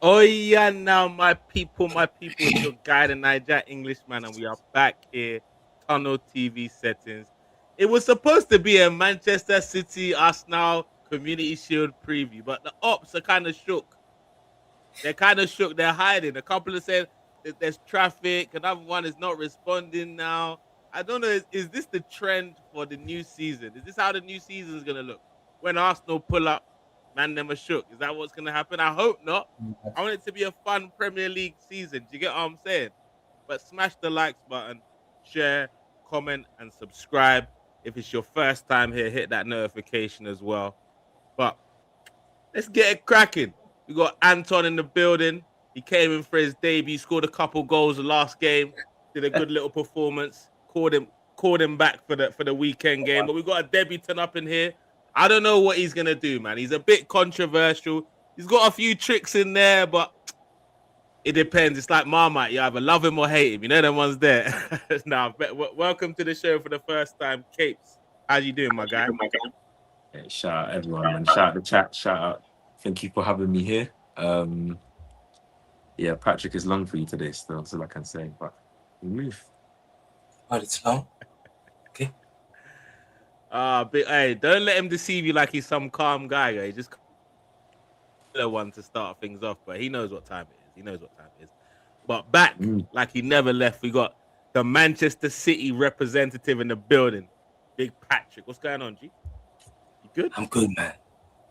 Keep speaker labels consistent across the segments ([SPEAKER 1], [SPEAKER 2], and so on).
[SPEAKER 1] Oh yeah, now my people, it's your guy, the Niger Englishman, and we are back here, Tunnel TV settings. It was supposed to be a Manchester City Arsenal Community Shield preview, but the ops are kind of shook. They're kind of shook. They're hiding. A couple of said that there's traffic. Another one is not responding now. I don't know. Is this the trend for the new season? Is this how the new season is gonna look? When Arsenal pull up, man, them are shook. Is that what's gonna happen? I hope not. I want it to be a fun Premier League season. Do you get what I'm saying? But smash the likes button, share, comment, and subscribe. If it's your first time here, hit that notification as well. But let's get it cracking. We got Anton in the building. He came in for his debut, scored a couple goals the last game, did a good little performance. Called him back for the weekend game. But we got a debutant up in here. I don't know what he's gonna do, man. He's a bit controversial. He's got a few tricks in there, but it depends. It's like Marmite. You either love him or hate him. You know them ones there. Now, welcome to the show for the first time, Capes. How you doing, my guy?
[SPEAKER 2] Hey, shout out everyone, man. Shout out the chat. Shout out. Thank you for having me here. Yeah, Patrick is long for you today still, that's all I can say. But we move.
[SPEAKER 3] But it's long. Okay.
[SPEAKER 1] But hey, don't let him deceive you like he's some calm guy. He just the one to start things off, but he knows what time it is. He knows what time it is. But back like he never left. We got the Manchester City representative in the building, Big Patrick. What's going on, G? You good?
[SPEAKER 3] I'm good, man.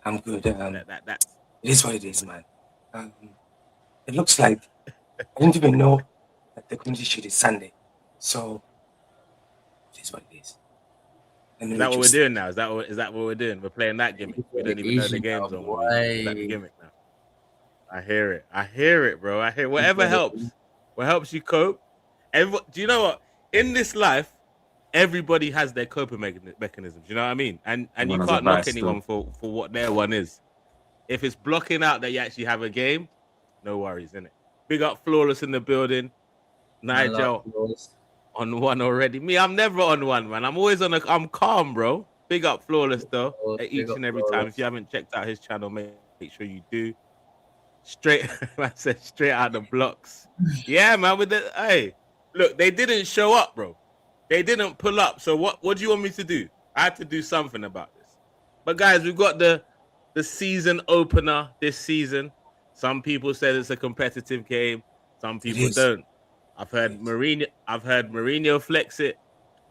[SPEAKER 3] I'm good.
[SPEAKER 1] That.
[SPEAKER 3] It is what it is, man. It looks like I didn't even know that the community shoot is Sunday. So it is what it is.
[SPEAKER 1] Is that what we're doing now? Is that what we're doing? We're playing that gimmick. We don't even know the game's on. Is that the gimmick now? I hear it, bro. I hear whatever helps. What helps you cope. Do you know what? In this life, everybody has their coping mechanisms. You know what I mean? And you can't knock anyone for what their one is. If it's blocking out that you actually have a game, no worries, innit? Big up Flawless in the building. Nigel on one already. Me, I'm never on one, man. I'm always I'm calm, bro. Big up Flawless though. Each and every time. If you haven't checked out his channel, make sure you do. Straight out the blocks. Yeah, man. Hey, look, they didn't show up, bro. They didn't pull up. So what do you want me to do? I had to do something about this. But guys, we've got the season opener this season. Some people said it's a competitive game. Some people don't. I've heard Mourinho flex it.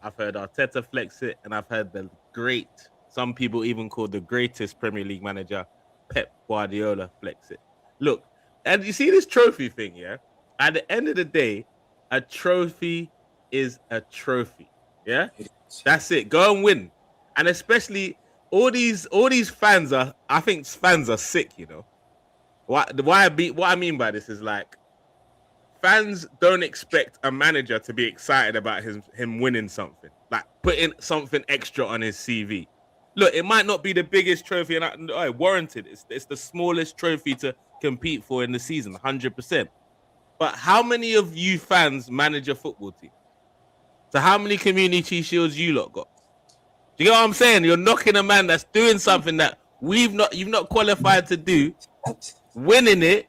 [SPEAKER 1] I've heard Arteta flex it, and I've heard some people even called the greatest Premier League manager, Pep Guardiola, flex it. Look, and you see this trophy thing, yeah? At the end of the day, a trophy is a trophy. Yeah? That's it. Go and win. And especially all these fans I think fans are sick, you know. What I mean by this is like fans don't expect a manager to be excited about him winning something, like putting something extra on his CV. Look, it might not be the biggest trophy, and warranted. It's the smallest trophy to compete for in the season, 100%. But how many of you fans manage a football team? So how many community shields you lot got? Do you get what I'm saying? You're knocking a man that's doing something that you've not qualified to do, winning it.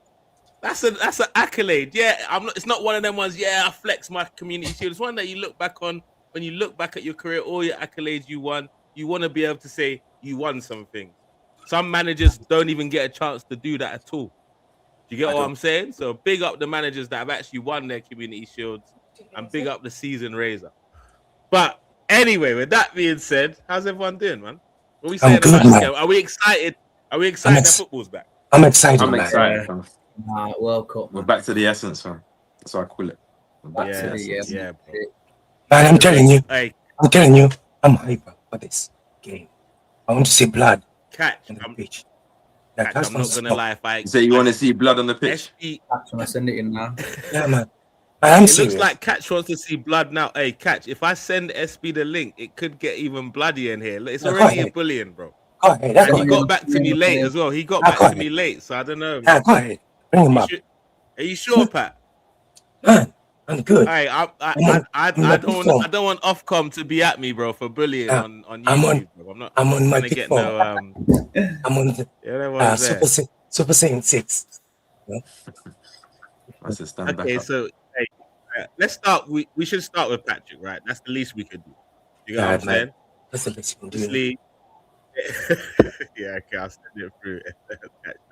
[SPEAKER 1] That's an accolade. Yeah, it's not one of them ones. Yeah, I flex my community shield. It's one that you look back on when you look back at your career, all your accolades you won. You want to be able to say you won something. Some managers don't even get a chance to do that at all. Do you get what I'm saying? So big up the managers that have actually won their community shields, and big up the season raiser. But anyway, with that being said, how's everyone doing, man? What are we saying about this game? Are we excited? Are we excited that football's back?
[SPEAKER 3] I'm excited.
[SPEAKER 2] I'm excited.
[SPEAKER 4] Welcome.
[SPEAKER 2] We're back to the essence, man. That's what I call it. We're back to the essence.
[SPEAKER 1] Yeah, bro.
[SPEAKER 3] Man, I'm telling you, I'm hyper for this game. I want to see blood on the pitch.
[SPEAKER 1] I'm not gonna lie.
[SPEAKER 2] You want to see blood on the pitch?
[SPEAKER 4] I send it in now.
[SPEAKER 3] Yeah, man. It
[SPEAKER 1] looks like Catch wants to see blood now. Hey, Catch, if I send SB the link, it could get even bloodier in here. It's already a bullying, bro.
[SPEAKER 3] Go ahead.
[SPEAKER 1] And he got back to me late as well. He got back to me late, so I don't know.
[SPEAKER 3] Go ahead. Bring him up.
[SPEAKER 1] Are you sure, Pat?
[SPEAKER 3] Man, I'm good.
[SPEAKER 1] Hey, I don't want Ofcom to be at me, bro, for bullying on YouTube.
[SPEAKER 3] I'm on my get no. I'm on the Super Saiyan 6.
[SPEAKER 2] That's a stand back
[SPEAKER 1] Okay,
[SPEAKER 2] up.
[SPEAKER 1] so hey, let's start. We should start with Patrick, right? That's the least we could do. You know what I'm saying?
[SPEAKER 3] That's the best you can do.
[SPEAKER 1] Obviously, yeah, okay, I'll send it through.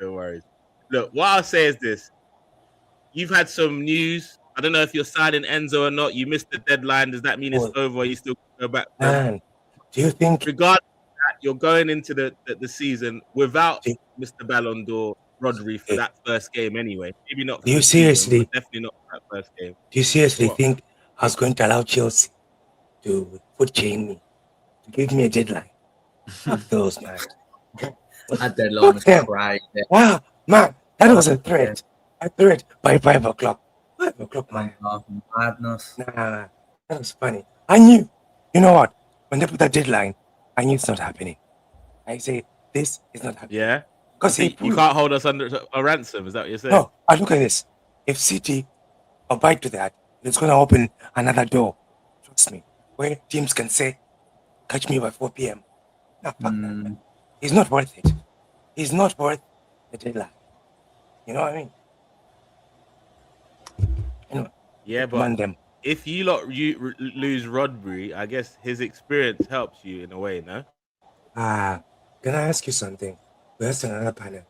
[SPEAKER 1] No worries. Look, what I'll say is this: you've had some news. I don't know if you're signing Enzo or not. You missed the deadline. Does that mean it's over? Or you still go back?
[SPEAKER 3] Man, do you think?
[SPEAKER 1] Regardless of that, you're going into the season without Mr. Ballon d'Or Rodri for that first game anyway. Maybe not.
[SPEAKER 3] Do you
[SPEAKER 1] the season,
[SPEAKER 3] seriously?
[SPEAKER 1] but definitely not for that first game.
[SPEAKER 3] Do you seriously
[SPEAKER 1] What?
[SPEAKER 3] think I was going to allow Chelsea to put chain me, to give me a deadline? Fuck those, man.
[SPEAKER 4] That deadline was
[SPEAKER 3] them.
[SPEAKER 4] crazy.
[SPEAKER 3] Wow, man, that was a threat. A threat by 5 o'clock. 5 o'clock, man.
[SPEAKER 4] Madness.
[SPEAKER 3] Nah, that was funny. I knew. You know what? When they put that deadline, I knew it's not happening. I say, this is not happening.
[SPEAKER 1] Yeah?
[SPEAKER 3] Because
[SPEAKER 1] you can't hold us under a ransom, is that what you're saying?
[SPEAKER 3] No, I look at this. If City abide to that, it's going to open another door. Trust me. Where teams can say, catch me by 4 p.m. No, fuck that, man. He's not worth it. He's not worth the deadline. You know what I mean? You know,
[SPEAKER 1] yeah, but if you lose Rodri, I guess his experience helps you in a way, no?
[SPEAKER 3] Can I ask you something? We're just another panel.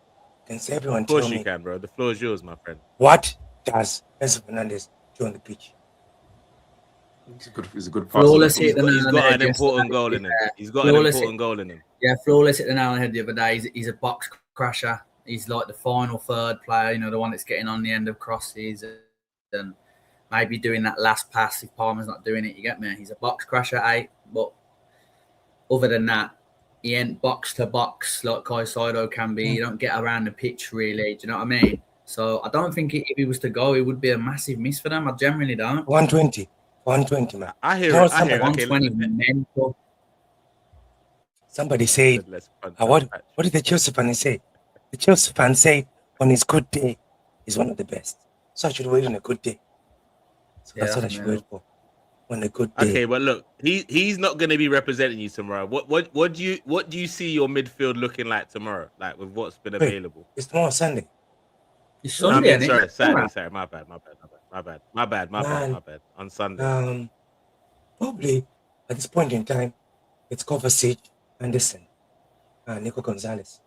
[SPEAKER 3] Can everyone
[SPEAKER 1] tell me? Of course
[SPEAKER 3] you
[SPEAKER 1] can, bro. The floor is yours, my friend.
[SPEAKER 3] What does Enzo Fernandez do on the pitch?
[SPEAKER 2] He's a good
[SPEAKER 4] flawless
[SPEAKER 2] passer.
[SPEAKER 1] He's got an important goal in him. He's got an important goal in him.
[SPEAKER 4] Yeah, flawless hit the nail on the head the other day. He's a box crasher. He's like the final third player, you know, the one that's getting on the end of crosses and maybe doing that last pass if Palmer's not doing it. You get me? He's a box crasher, but other than that, he ain't box to box like Caicedo can be. You don't get around the pitch really. Do you know what I mean? So I don't think if he was to go, it would be a massive miss for them. I generally don't.
[SPEAKER 3] 120, man.
[SPEAKER 1] I hear it.
[SPEAKER 4] 120 mental.
[SPEAKER 3] Somebody said, what did the Chelsea fans say? The Chelsea fans say on his good day, he's one of the best. So I should wait on a good day. So that's what I should wait for. On a good day.
[SPEAKER 1] Okay, but look, he's not going to be representing you tomorrow. What do you see your midfield looking like tomorrow? Like with what's been available?
[SPEAKER 3] It's tomorrow Sunday.
[SPEAKER 4] It's Sunday.
[SPEAKER 1] Saturday. Sorry, my bad. On Sunday.
[SPEAKER 3] Probably at this point in time, it's Kovacic, Anderson, Nico Gonzalez.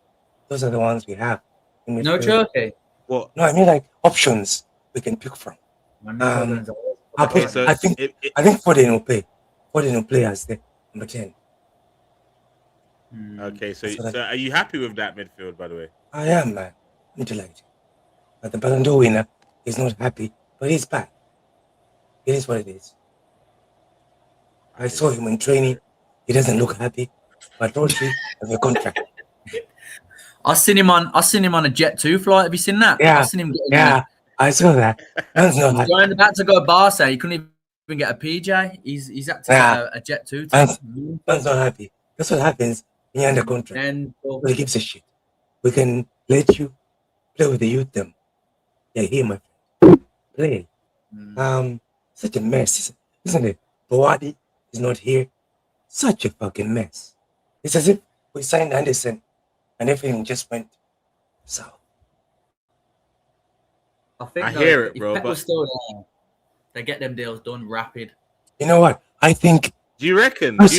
[SPEAKER 3] Those are the ones we have.
[SPEAKER 4] No joking.
[SPEAKER 1] What?
[SPEAKER 3] No, I mean like options we can pick from. I think Foden will play. Foden will play as the number 10.
[SPEAKER 1] Okay, so are you happy with that midfield, by the way?
[SPEAKER 3] I am, man. I'm delighted. But the Ballon d'Or winner is not happy, but he's back. It is what it is. I saw him in training. He doesn't look happy, but Rodri has a contract.
[SPEAKER 4] I seen him on a Jet 2 flight. Have you seen that?
[SPEAKER 3] Yeah,
[SPEAKER 4] I seen him getting
[SPEAKER 3] I saw that. He's
[SPEAKER 4] about to go Barca. He couldn't even get a PJ. He's had to get a Jet 2.
[SPEAKER 3] Man's not happy. That's what happens when you're under contract.
[SPEAKER 4] And
[SPEAKER 3] he gives a shit. We can let you play with the youth them. Yeah, here, my friend. Play. Such a mess, isn't it? Bawadi is not here. Such a fucking mess. It's as if we signed Anderson and everything just went south.
[SPEAKER 4] I
[SPEAKER 1] hear it, bro.
[SPEAKER 4] But still there, they get them deals done rapid.
[SPEAKER 3] You know what? I think.
[SPEAKER 1] Do you reckon?
[SPEAKER 3] That?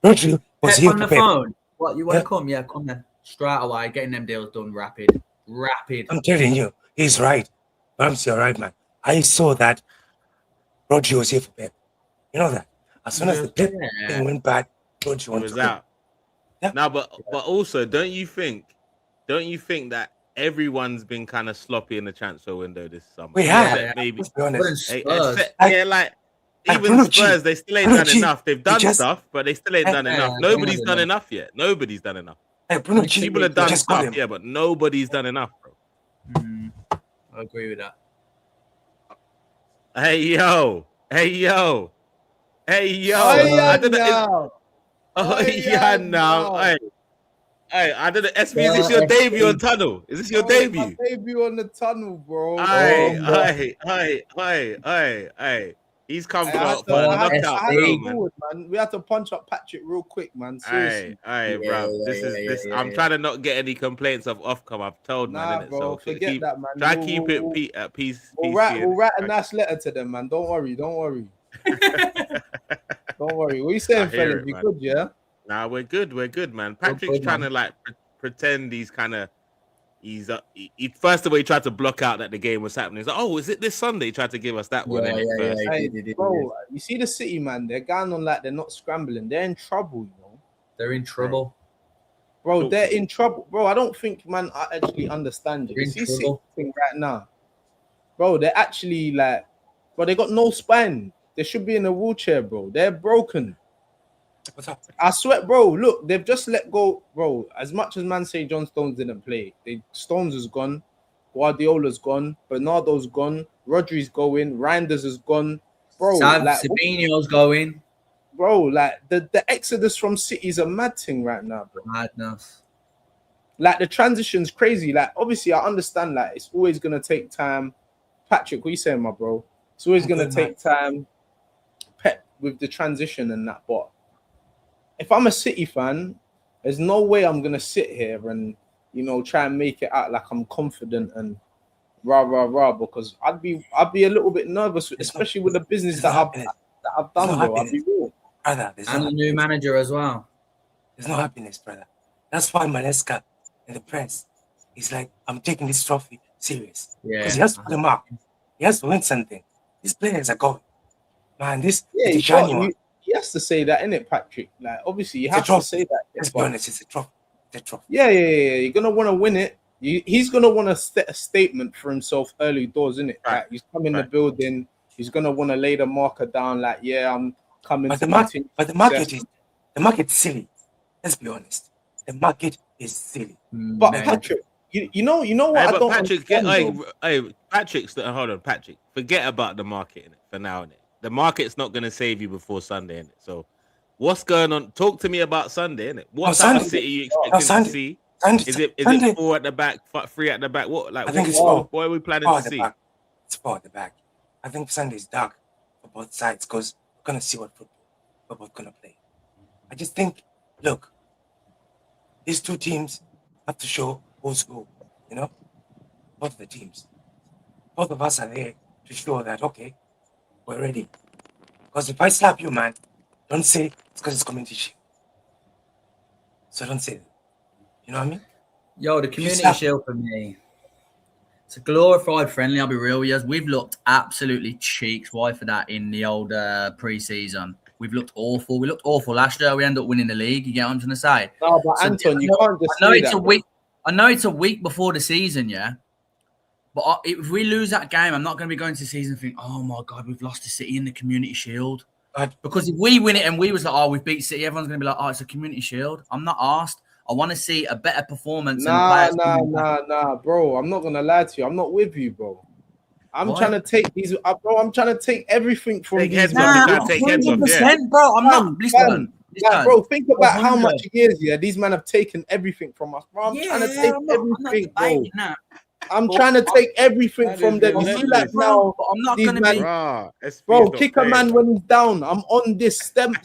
[SPEAKER 3] Rodri was here
[SPEAKER 4] on the phone. What you want to come? Yeah, come then. Straight away, getting them deals done rapid. I'm
[SPEAKER 3] telling you, he's right. Bams, you're right, man. I saw that Rodri was here for Pep. You know that. As soon as the Pep thing went bad, Rodri was
[SPEAKER 1] out. Yeah. Now, but also, don't you think that everyone's been kind of sloppy in the transfer window this summer?
[SPEAKER 3] We have.
[SPEAKER 1] Maybe.
[SPEAKER 3] Even
[SPEAKER 1] Spurs, they still ain't done enough. They've done stuff, but they still ain't done enough. Nobody's done enough yet. Nobody's done enough. People have done stuff, yeah, but nobody's done enough, bro.
[SPEAKER 4] I agree with that.
[SPEAKER 1] Hey yo. I don't know. Hey, I don't know. SB, is this your debut on Tunnel? Is this your debut?
[SPEAKER 5] My debut on the Tunnel, bro.
[SPEAKER 1] He's come
[SPEAKER 4] I
[SPEAKER 1] for
[SPEAKER 4] had to
[SPEAKER 1] knockout, bro, man.
[SPEAKER 4] forward, man. We had to punch up Patrick real quick, man. Seriously.
[SPEAKER 1] Aye, bro. I'm trying to not get any complaints of Ofcom. I've told
[SPEAKER 4] Nah,
[SPEAKER 1] man, innit?
[SPEAKER 4] bro,
[SPEAKER 1] So
[SPEAKER 4] forget that, man.
[SPEAKER 1] Try keep it at peace.
[SPEAKER 4] We'll write a nice letter to them, man. Don't worry. Don't worry. What are you saying, fellas? You good, yeah?
[SPEAKER 1] Nah, we're good, man. Patrick's trying to like pretend he's kind of. He first of all, he tried to block out that the game was happening. He's like, "Oh, is it this Sunday?" He tried to give us that one.
[SPEAKER 4] Bro, you see the City, man. They're going on like they're not scrambling. They're in trouble, you know.
[SPEAKER 5] They're in trouble,
[SPEAKER 4] bro. They're in trouble, bro. I don't think, man, I actually understand it. You see City thing right now, bro. They're actually like, bro. They got no spine. They should be in a wheelchair, bro. They're broken.
[SPEAKER 3] What's up?
[SPEAKER 4] I swear, bro. Look, they've just let go, bro. As much as man say John Stones didn't play, Stones is gone, Guardiola's gone, Bernardo's gone, Rodri's going, Reinders is gone, bro.
[SPEAKER 5] Sabinho's going,
[SPEAKER 4] bro. Like the exodus from City is a mad thing right now, bro.
[SPEAKER 5] Madness.
[SPEAKER 4] Like the transition's crazy. Like obviously, I understand. Like it's always gonna take time. Patrick, what you saying, my bro? It's always gonna take time. Pep with the transition and that, but. If I'm a City fan, there's no way I'm gonna sit here and try and make it out like I'm confident and rah because I'd be a little bit nervous, especially with the business that I've done. Bro. I'll be real.
[SPEAKER 3] Brother,
[SPEAKER 5] and a new manager as well.
[SPEAKER 3] There's no happiness, brother. That's why Maresca in the press is like, I'm taking this trophy serious.
[SPEAKER 5] Yeah,
[SPEAKER 3] because he has to put them up. He has to win something. These players are going, man.
[SPEAKER 4] He has to say that, innit, Patrick? Like, obviously, you have to say that.
[SPEAKER 3] Let's be honest, it's a trophy. It's a trophy.
[SPEAKER 4] Yeah. You're gonna want to win it. He's gonna want to set a statement for himself early doors, innit?
[SPEAKER 1] Right.
[SPEAKER 4] Like, he's coming in the building. He's gonna want to lay the marker down. Like, yeah, I'm coming.
[SPEAKER 3] But the market is silly. Let's be honest. The market is silly.
[SPEAKER 4] But Patrick, you know what? I don't
[SPEAKER 1] Patrick, Patrick's hold on, Patrick. Forget about the market for now, innit? The market's not going to save you before Sunday, innit? So, what's going on? Talk to me about Sunday, innit? What type of City you expecting to see? Is it 4 at the back, 3 at the back? What I think what are we planning to see?
[SPEAKER 3] It's 4 at the back. I think Sunday's dark for both sides because we're going to see what football we're both going to play. I just think, look, these two teams have to show who's who, both of the teams. Both of us are there to show that, okay, we're ready. Because if I slap you, man, don't say it's because it's community shield. So don't say that. You know what I mean?
[SPEAKER 5] Yo, the community shield for me, it's a glorified friendly. I'll be real with you. We've looked absolutely cheeks. Why for that in the old pre-season? We've looked awful. We looked awful last year. We ended up winning the league. You get what I'm trying to say?
[SPEAKER 4] No, but Anton, you can't just
[SPEAKER 5] say that. I know it's a week before the season, yeah. But if we lose that game, I'm not going to be going to the season and think, oh, my God, we've lost to City in the Community Shield. Because if we win it and we was like, oh, we've beat City, everyone's going to be like, oh, it's a Community Shield. I'm not asked. I want to see a better performance.
[SPEAKER 4] Nah, bro. I'm not going to lie to you. I'm not with you, bro. I'm trying to take these, bro. I'm trying to take everything from these.
[SPEAKER 5] 100%, bro. I'm not. Listen.
[SPEAKER 4] Bro, think about 100. How much years, these men have taken everything from us, bro. I'm trying to take everything, bro. I'm trying to take everything from them. You see, like now,
[SPEAKER 5] I'm not gonna be,
[SPEAKER 4] bro. Kick a man when he's down. I'm on this stamp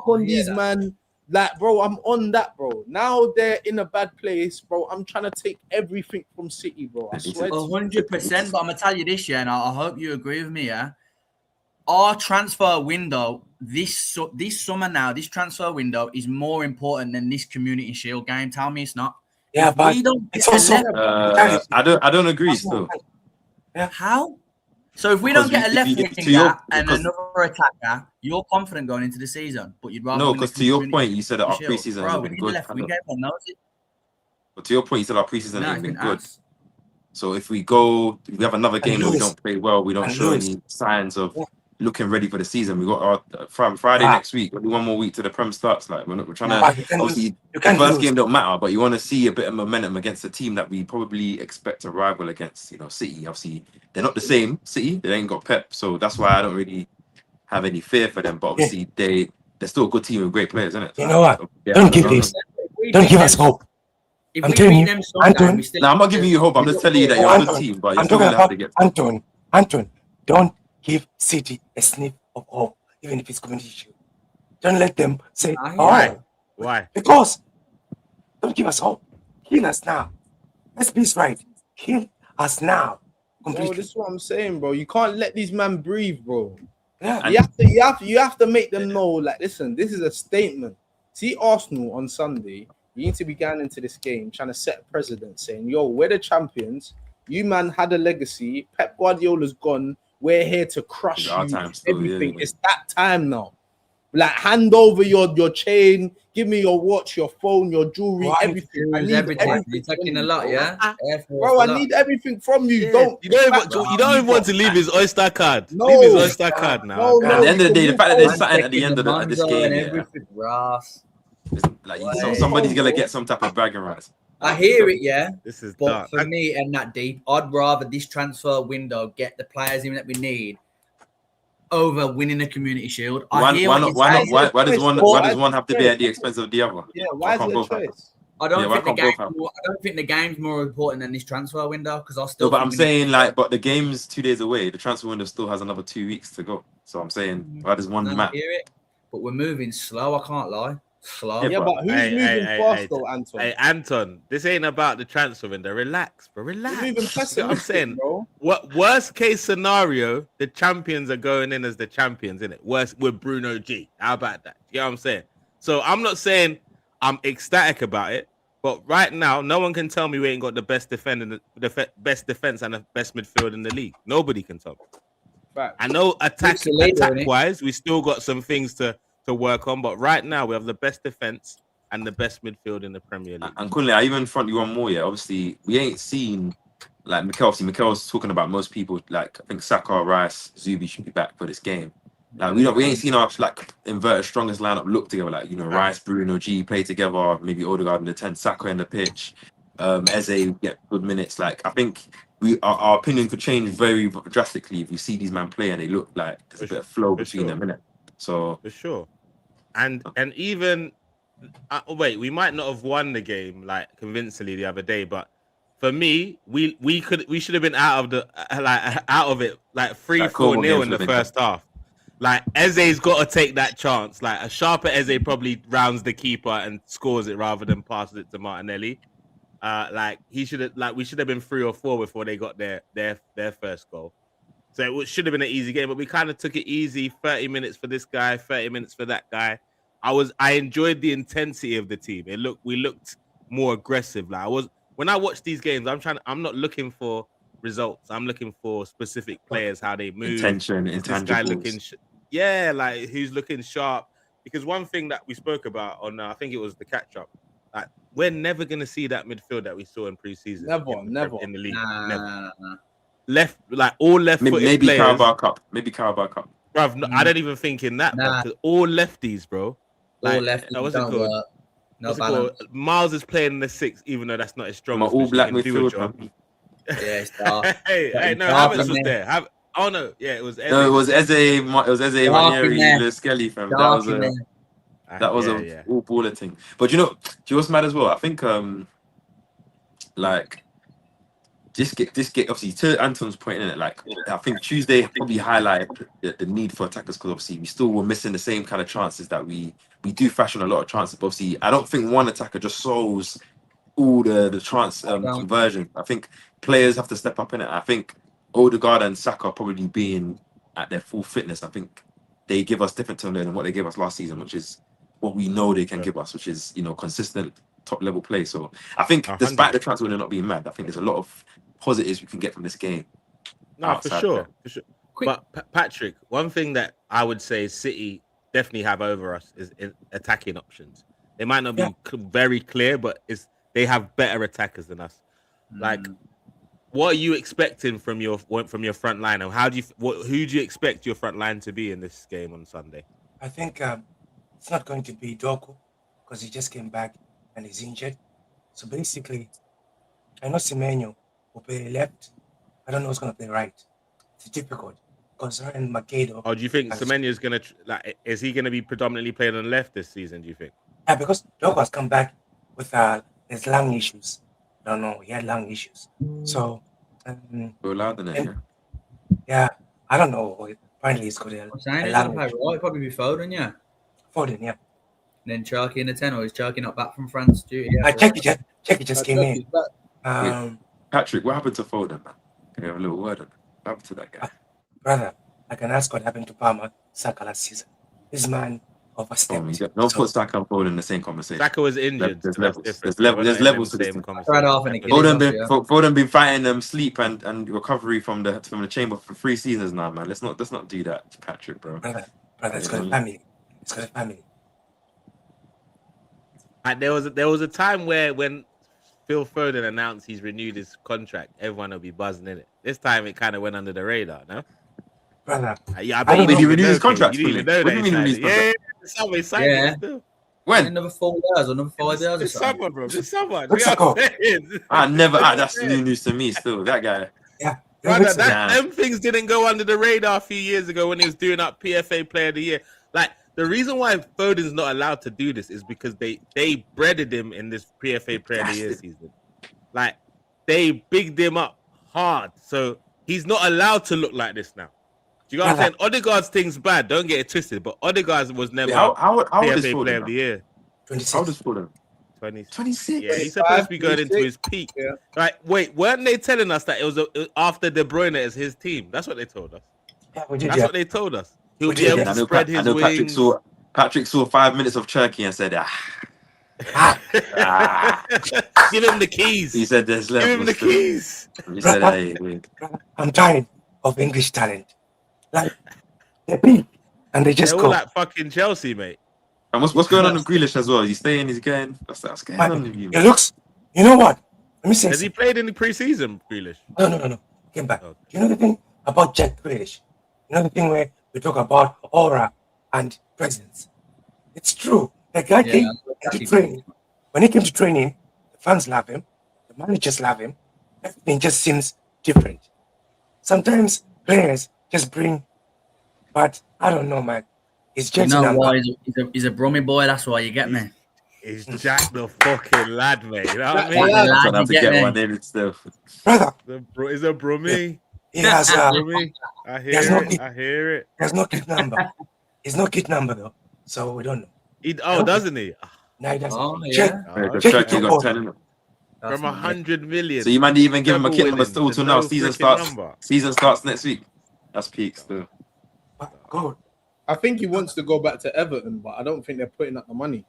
[SPEAKER 4] on these man. Like, bro, I'm on that, bro. Now they're in a bad place, bro. I'm trying to take everything from City, bro. I swear.
[SPEAKER 5] 100%. But I'm gonna tell you this, yeah, and I hope you agree with me, yeah. Our transfer window this summer now, this transfer window is more important than this Community Shield game. Tell me it's not.
[SPEAKER 3] Yeah, but it's also
[SPEAKER 2] I don't agree still.
[SPEAKER 3] Yeah.
[SPEAKER 5] How? So if we don't get a left winger and another attacker, you're confident going into the season, but you'd rather
[SPEAKER 2] because to your point, you said that our preseason has been good. But to your point, you said our preseason has been good. So if we have another game where we don't play well, we don't show any signs of looking ready for the season. We got our Friday next week. We'll do one more week till the Prem starts. Like we're trying to obviously the first game don't matter, but you want to see a bit of momentum against a team that we probably expect to rival against. City. Obviously, they're not the same. City, they ain't got Pep, so that's why I don't really have any fear for them. But obviously, they're still a good team with great players, isn't it?
[SPEAKER 3] You know what? Don't give us hope. I'm telling you, Anton.
[SPEAKER 2] No, I'm not giving you hope. I'm just telling you that you're a good team, but you're still gonna have to get.
[SPEAKER 3] Anton, don't give City a sniff of hope, even if it's Community Shield. Don't let them say,
[SPEAKER 1] Why?
[SPEAKER 3] Because don't give us hope. Kill us now. Let's be right. Kill us now. Completely.
[SPEAKER 6] Bro, this is what I'm saying, bro. You can't let these men breathe, bro.
[SPEAKER 3] Yeah.
[SPEAKER 6] You have to make them know, like, listen, this is a statement. See Arsenal on Sunday. You need to be going into this game trying to set a precedent, saying, yo, we're the champions. You, man, had a legacy. Pep Guardiola's gone. We're here to crush you. Everything. It's that time now. Like, hand over your chain. Give me your watch, your phone, your jewelry, everything. I need everything.
[SPEAKER 5] You're taking a lot, yeah?
[SPEAKER 6] Bro, I need everything from you.
[SPEAKER 1] Yeah. You don't even want to leave his Oyster card.
[SPEAKER 6] No.
[SPEAKER 1] Leave his Oyster card now.
[SPEAKER 2] At the end of the day, the fact that there's something at the end of this game, like somebody's gonna get some type of bragging rights.
[SPEAKER 5] I hear it, yeah.
[SPEAKER 1] This is
[SPEAKER 5] but
[SPEAKER 1] dark.
[SPEAKER 5] For me and that deep, I'd rather this transfer window get the players in that we need over winning a Community Shield.
[SPEAKER 2] Why does one have to be at the expense of the other?
[SPEAKER 6] Yeah, why is it a choice?
[SPEAKER 5] I don't think the game's more important than this transfer window because I still.
[SPEAKER 2] No, but I'm saying but the game's 2 days away. The transfer window still has another 2 weeks to go. So I'm saying, why does one matter?
[SPEAKER 5] Hear it, but we're moving slow. I can't lie. Slow.
[SPEAKER 6] Yeah, but who's moving fast though, Anton?
[SPEAKER 1] Hey, Anton, this ain't about the transfer window. Relax, bro. Relax.
[SPEAKER 6] You're moving past
[SPEAKER 1] I'm saying,
[SPEAKER 6] bro.
[SPEAKER 1] What worst case scenario? The champions are going in as the champions, innit? Worst with Bruno G. How about that? You know what I'm saying? So I'm not saying I'm ecstatic about it, but right now, no one can tell me we ain't got the best defender, best defense, and the best midfield in the league. Nobody can tell me.
[SPEAKER 6] Fact.
[SPEAKER 1] I know attack wise, we still got some things to work on, but right now we have the best defense and the best midfield in the Premier League.
[SPEAKER 2] And Kunle, I even front you one more. Yeah, obviously we ain't seen like Mikel. Obviously, Mikel's talking about most people. Like I think Saka, Rice, Zubi should be back for this game. Like we ain't seen our like inverted strongest lineup look together. Like Rice, Bruno, G play together. Maybe Odegaard in the 10, Saka in the pitch. Eze get good minutes. Like I think our opinion could change very drastically if we see these men play and they look like there's a bit of flow between them, innit? So
[SPEAKER 1] for sure, and even we might not have won the game like convincingly the other day, but for me, we should have been out of it 3-4-0 in the first half. Like Eze's got to take that chance. Like a sharper Eze probably rounds the keeper and scores it rather than passes it to Martinelli. We should have been 3 or 4 before they got their first goal. So it should have been an easy game, but we kind of took it easy. 30 minutes for this guy, 30 minutes for that guy. I enjoyed the intensity of the team. We looked more aggressive. When I watch these games, I'm not looking for results. I'm looking for specific players, how they move.
[SPEAKER 2] Intention,
[SPEAKER 1] intangibles. Who's looking sharp. Because one thing that we spoke about on, I think it was the catch-up, we're never going to see that midfield that we saw in pre-season.
[SPEAKER 6] Never.
[SPEAKER 1] In the league.
[SPEAKER 5] Nah.
[SPEAKER 1] Left, all left-footed
[SPEAKER 2] maybe
[SPEAKER 1] players.
[SPEAKER 2] Carabao Cup.
[SPEAKER 1] Bruv, no, I don't even think in that.
[SPEAKER 5] Nah.
[SPEAKER 1] All lefties, bro.
[SPEAKER 5] All lefties
[SPEAKER 1] what's it called?
[SPEAKER 5] No balance.
[SPEAKER 1] Miles is playing in the 6, even though that's not his strongest.
[SPEAKER 2] All black midfield.
[SPEAKER 5] Yeah, it's dark.
[SPEAKER 1] hey, no, Havertz was there. It was Eze.
[SPEAKER 2] No, it was Eze. It was Eze, Ranieri, Skelly, fam. That was a all baller thing. But do you know what's mad as well? I think this get obviously to Anton's point in it. I think Tuesday probably highlighted the need for attackers because obviously we still were missing the same kind of chances that we do fashion a lot of chances. But obviously, I don't think one attacker just solves all the chance conversion. I think players have to step up in it. I think Odegaard and Saka probably being at their full fitness. I think they give us different than what they gave us last season, which is what we know they can give us, which is consistent top level play. So I think despite the transfer window not being mad, I think there's a lot of positives we can get from this game.
[SPEAKER 1] No, for sure. But Patrick, one thing that I would say City definitely have over us is attacking options. They might not be very clear, but they have better attackers than us. What are you expecting from your front line, and who do you expect your front line to be in this game on Sunday?
[SPEAKER 3] I think it's not going to be Doku because he just came back and he's injured. So basically, I know Semenyo will play left. I don't know who's going to play right. It's difficult because Ryan Makedo.
[SPEAKER 1] Oh, do you think Semenyo is going to is he going to be predominantly playing on left this season? Do you think?
[SPEAKER 3] Yeah, because Doku has come back with his lung issues. I don't know, he had lung issues. So,
[SPEAKER 2] we're allowed in it,
[SPEAKER 3] I don't know. Apparently, he's got
[SPEAKER 5] I'm saying it's not right. It'd probably be Foden, yeah.
[SPEAKER 3] Foden, yeah.
[SPEAKER 5] And then Cherky in the 10, or is Cherky not back from France?
[SPEAKER 3] Cherky just came in.
[SPEAKER 2] Patrick, what happened to Foden, man? Can you have a little word on it? What happened to that guy?
[SPEAKER 3] Brother, I can ask what happened to Palmer, Saka last season. This man overstepped.
[SPEAKER 2] Don't put Saka and Foden in the same conversation.
[SPEAKER 1] Saka was injured.
[SPEAKER 2] There's levels. There's levels to this.
[SPEAKER 5] Foden
[SPEAKER 2] been fighting sleep and recovery from the chamber for 3 seasons now, man. Let's not do that, Patrick, bro.
[SPEAKER 3] Brother, it's got a family. It's got a family.
[SPEAKER 1] And there was a time when Phil Foden announced he's renewed his contract, everyone will be buzzing in it. This time it kind of went under the radar, no?
[SPEAKER 3] Brother,
[SPEAKER 1] I bet
[SPEAKER 2] he renewed his contract.
[SPEAKER 1] You didn't even know that. What do you mean renewed his contract? Somebody signed it still.
[SPEAKER 2] When?
[SPEAKER 5] Another 4 years or another 5 years or something.
[SPEAKER 1] Bro. Someone.
[SPEAKER 2] That's new news to me still. That guy.
[SPEAKER 3] Yeah.
[SPEAKER 1] Brother, them things didn't go under the radar a few years ago when he was doing up PFA Player of the Year. Like, the reason why Foden's not allowed to do this is because they breaded him in this PFA Player of the Year season. Like, they bigged him up hard. So he's not allowed to look like this now. Do you know what I'm saying? Odegaard's thing's bad. Don't get it twisted. But Odegaard was never PFA Player of the Year.
[SPEAKER 3] 26.
[SPEAKER 2] How old is Foden?
[SPEAKER 1] 26. Yeah, he's supposed to be going into his peak. Yeah. Like, wait, weren't they telling us that it was after De Bruyne as his team? That's what they told us.
[SPEAKER 3] Yeah,
[SPEAKER 1] That's what they told us. He'll be able to spread his wings.
[SPEAKER 2] Patrick saw 5 minutes of Turkey and said,
[SPEAKER 1] give him the keys.
[SPEAKER 2] He said, "There's levels."
[SPEAKER 1] Give him the keys.
[SPEAKER 2] He said, "Hey,
[SPEAKER 3] I'm tired of English talent. Like they peak and they just
[SPEAKER 1] They're
[SPEAKER 3] go
[SPEAKER 1] all like fucking Chelsea, mate."
[SPEAKER 2] And what's going on with Grealish as well? He's staying. He's going. What's going on with you?
[SPEAKER 3] It looks. You know what? Let me say.
[SPEAKER 1] Has he played in the preseason, Grealish?
[SPEAKER 3] No. Came back. Okay. You know the thing about Jack Grealish? You know the thing where we talk about aura and presence. It's true. The guy came to training. When he came to training, the fans love him. The managers love him. Everything just seems different. Sometimes players just bring, but I don't know, man. He's just
[SPEAKER 5] why he's a Brummy boy. That's why you get me.
[SPEAKER 1] He's Jack the fucking lad, mate. You know what I mean?
[SPEAKER 2] I have to get one in stuff.
[SPEAKER 3] Brother,
[SPEAKER 1] he's a Brummy.
[SPEAKER 3] He has
[SPEAKER 1] Brummy. I hear it.
[SPEAKER 3] There's no kit number. He's no kit number though, so we don't know.
[SPEAKER 1] Doesn't he?
[SPEAKER 3] No, he doesn't.
[SPEAKER 5] Oh, yeah.
[SPEAKER 3] Check
[SPEAKER 2] got 10
[SPEAKER 1] from 100 million.
[SPEAKER 2] So you might even give him a kit number still till now. Season starts next week. That's peak still.
[SPEAKER 3] Good.
[SPEAKER 6] I think he wants to go back to Everton, but I don't think they're putting up the money.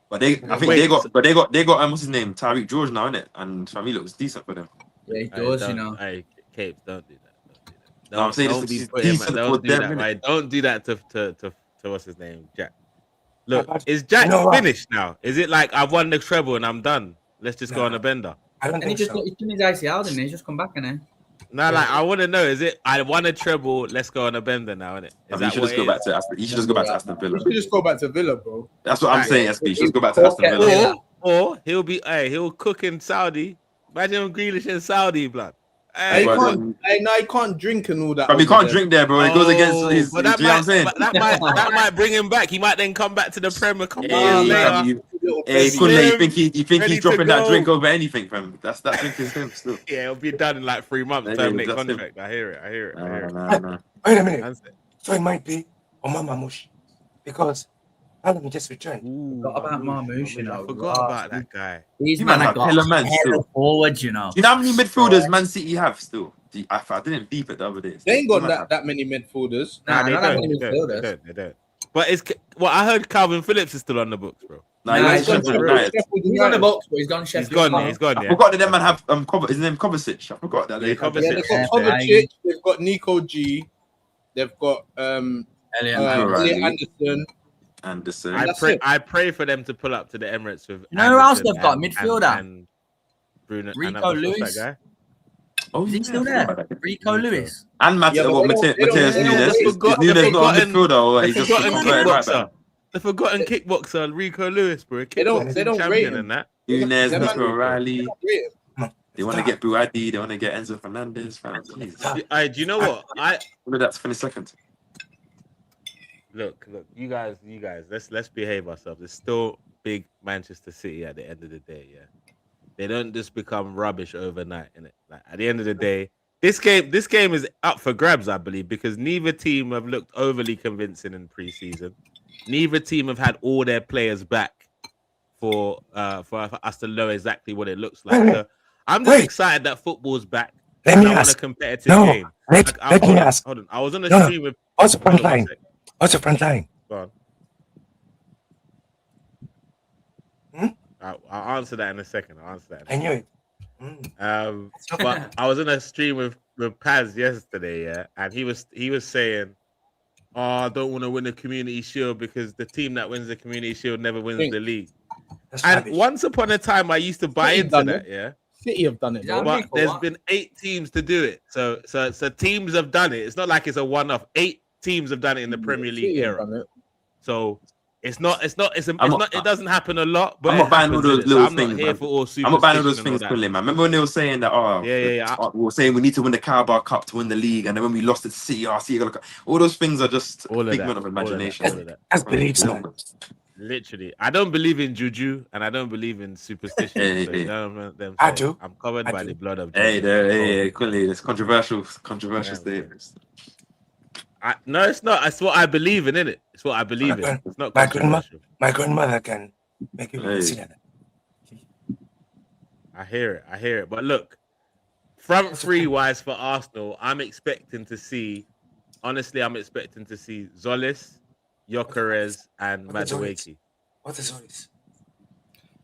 [SPEAKER 2] But they got what's his name, Tyreek George now, innit? And for me, looks decent for them.
[SPEAKER 5] Yeah, he does, you know.
[SPEAKER 1] Hey, Capes, don't do that.
[SPEAKER 2] No, I'm saying this is decent for them.
[SPEAKER 1] Don't do that to what's his name, Jack. Look, is Jack finished now? Is it like I've won the treble and I'm done? Let's just go on a bender.
[SPEAKER 3] I don't think so.
[SPEAKER 5] He's done his ACL, didn't he? He's just come back, innit?
[SPEAKER 1] No, like I want to know, is it I won a treble, let's go on a bender now, innit?
[SPEAKER 2] You should just go back to Aston. You should just go back to Aston Villa.
[SPEAKER 6] You should just go back to Villa, bro.
[SPEAKER 2] That's what I'm saying, SP. You should just go back to Aston Villa.
[SPEAKER 1] Or he'll cook in Saudi. Imagine him Grealish in Saudi, blood.
[SPEAKER 6] He can't drink and all that.
[SPEAKER 2] But he can't drink there, bro. It goes against his.
[SPEAKER 1] But
[SPEAKER 2] you know what I'm saying?
[SPEAKER 1] That might bring him back. He might then come back to the Prem a couple years later.
[SPEAKER 2] You think he's dropping that drink over anything, fam? That drink is him still.
[SPEAKER 1] Yeah, it'll be done in like 3 months. Terminate contract. I hear it.
[SPEAKER 2] No.
[SPEAKER 3] Wait a minute. So it might be Omama Mush because Haaland just returned.
[SPEAKER 5] Forgot about Marmoush, you know.
[SPEAKER 1] I forgot about that guy.
[SPEAKER 5] These men have got hella forward, you know.
[SPEAKER 2] Do you know how many midfielders Man City have still? I didn't beep it the other day.
[SPEAKER 6] They ain't got that many midfielders.
[SPEAKER 5] Nah,
[SPEAKER 1] they don't. But I heard Calvin Phillips is still on the books, bro.
[SPEAKER 5] He's on the books, but he's gone Sheffield.
[SPEAKER 1] He's gone.
[SPEAKER 2] I forgot that them man have his name Kovacic. I forgot that.
[SPEAKER 6] They've got Kovacic. They've got Nico G. They've got Elliot
[SPEAKER 2] Anderson.
[SPEAKER 1] I pray for them to pull up to the Emirates with.
[SPEAKER 5] You know who else they've got? Midfielder.
[SPEAKER 1] And Bruno.
[SPEAKER 5] Rico Lewis.
[SPEAKER 1] That guy?
[SPEAKER 5] Oh, is he still there? Rico Lewis.
[SPEAKER 2] And Mateus Nunes. Nunes not a midfielder, or he's just a kickboxer.
[SPEAKER 1] The forgotten kickboxer, Rico Lewis, bro.
[SPEAKER 6] They don't rate him.
[SPEAKER 1] And that.
[SPEAKER 2] Nunes, Nico O'Reilly. They want to get Buadi. They want to get Enzo Fernandez.
[SPEAKER 1] Do you know what?
[SPEAKER 2] All of that's finish second.
[SPEAKER 1] Look, you guys, let's behave ourselves. It's still big Manchester City at the end of the day, yeah. They don't just become rubbish overnight, innit? Like at the end of the day, This game is up for grabs, I believe, because neither team have looked overly convincing in pre-season. Neither team have had all their players back for us to know exactly what it looks like. So I'm just excited that football's back.
[SPEAKER 3] Let me
[SPEAKER 1] I want
[SPEAKER 3] ask.
[SPEAKER 1] a competitive game.
[SPEAKER 3] Let me ask.
[SPEAKER 1] Hold on. I was on a stream with.
[SPEAKER 3] What's the front line? What's the front line?
[SPEAKER 1] Go on. I'll answer that in a second.
[SPEAKER 3] I knew it.
[SPEAKER 1] But I was on a stream with Paz yesterday, yeah, and he was saying, "Oh, I don't want to win the Community Shield because the team that wins the Community Shield never wins the league." And once upon a time, I used to buy into that, yeah.
[SPEAKER 6] City have done it,
[SPEAKER 1] but there's been 8 teams to do it. So teams have done it. It's not like it's a one-off. 8 teams have done it in the Premier League era. So it doesn't happen a lot. But
[SPEAKER 2] I'm not buying all those little
[SPEAKER 1] I'm
[SPEAKER 2] things.
[SPEAKER 1] Not here for all
[SPEAKER 2] I'm not buying all those things, man. Remember when they were saying that? We were saying we need to win the Carabao Cup to win the league, and then when we lost it to City, all those things are just figment of imagination.
[SPEAKER 3] That's beliefs, man.
[SPEAKER 1] Literally, I don't believe in juju and I don't believe in superstition.
[SPEAKER 3] I do.
[SPEAKER 1] I'm covered by the blood of juju.
[SPEAKER 2] It's controversial statements.
[SPEAKER 1] No, it's not. It's what I believe in, innit? It's what I believe in. It's not controversial.
[SPEAKER 3] My grandmother can make you consider that.
[SPEAKER 1] I hear it. But look, front three wise for Arsenal, I'm expecting to see Zolis, Gyökeres, and Madueke.
[SPEAKER 3] What is Zolis?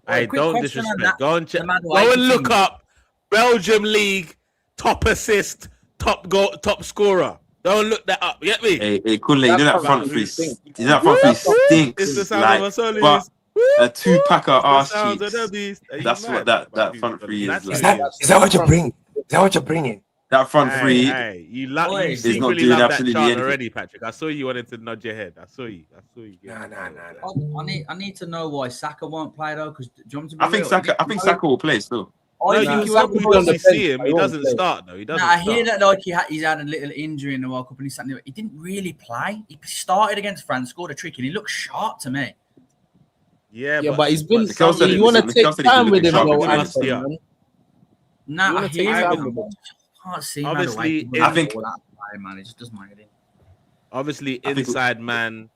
[SPEAKER 1] Hey, don't disrespect. Go and look up Belgium League top assist, top goal, top scorer. Don't look that up. You get me?
[SPEAKER 2] Hey, Kunle, you know that front three stinks.
[SPEAKER 1] It's the sound of a Solis.
[SPEAKER 2] But a 2-packer arse cheeks. That's what that front three is like.
[SPEAKER 3] Is that what you're bringing? Is that what you're bringing?
[SPEAKER 2] That front three
[SPEAKER 1] you
[SPEAKER 2] is not doing absolutely anything
[SPEAKER 1] already, Patrick. I saw you wanted to nod your head. I saw you.
[SPEAKER 3] Nah.
[SPEAKER 5] I need to know why Saka won't play though. Because
[SPEAKER 2] I think Saka will play still.
[SPEAKER 1] You see him. He doesn't start though. He doesn't.
[SPEAKER 5] I hear that like he's had a little injury in the World Cup and he didn't really play. He started against France, scored a trick, and he looked sharp to me.
[SPEAKER 1] Yeah,
[SPEAKER 6] but he's been. You want to take time with him, though, Anthony.
[SPEAKER 5] Nah, I hear it. Can't see.
[SPEAKER 1] Obviously,
[SPEAKER 5] I think man, it just doesn't matter.
[SPEAKER 1] Obviously, inside man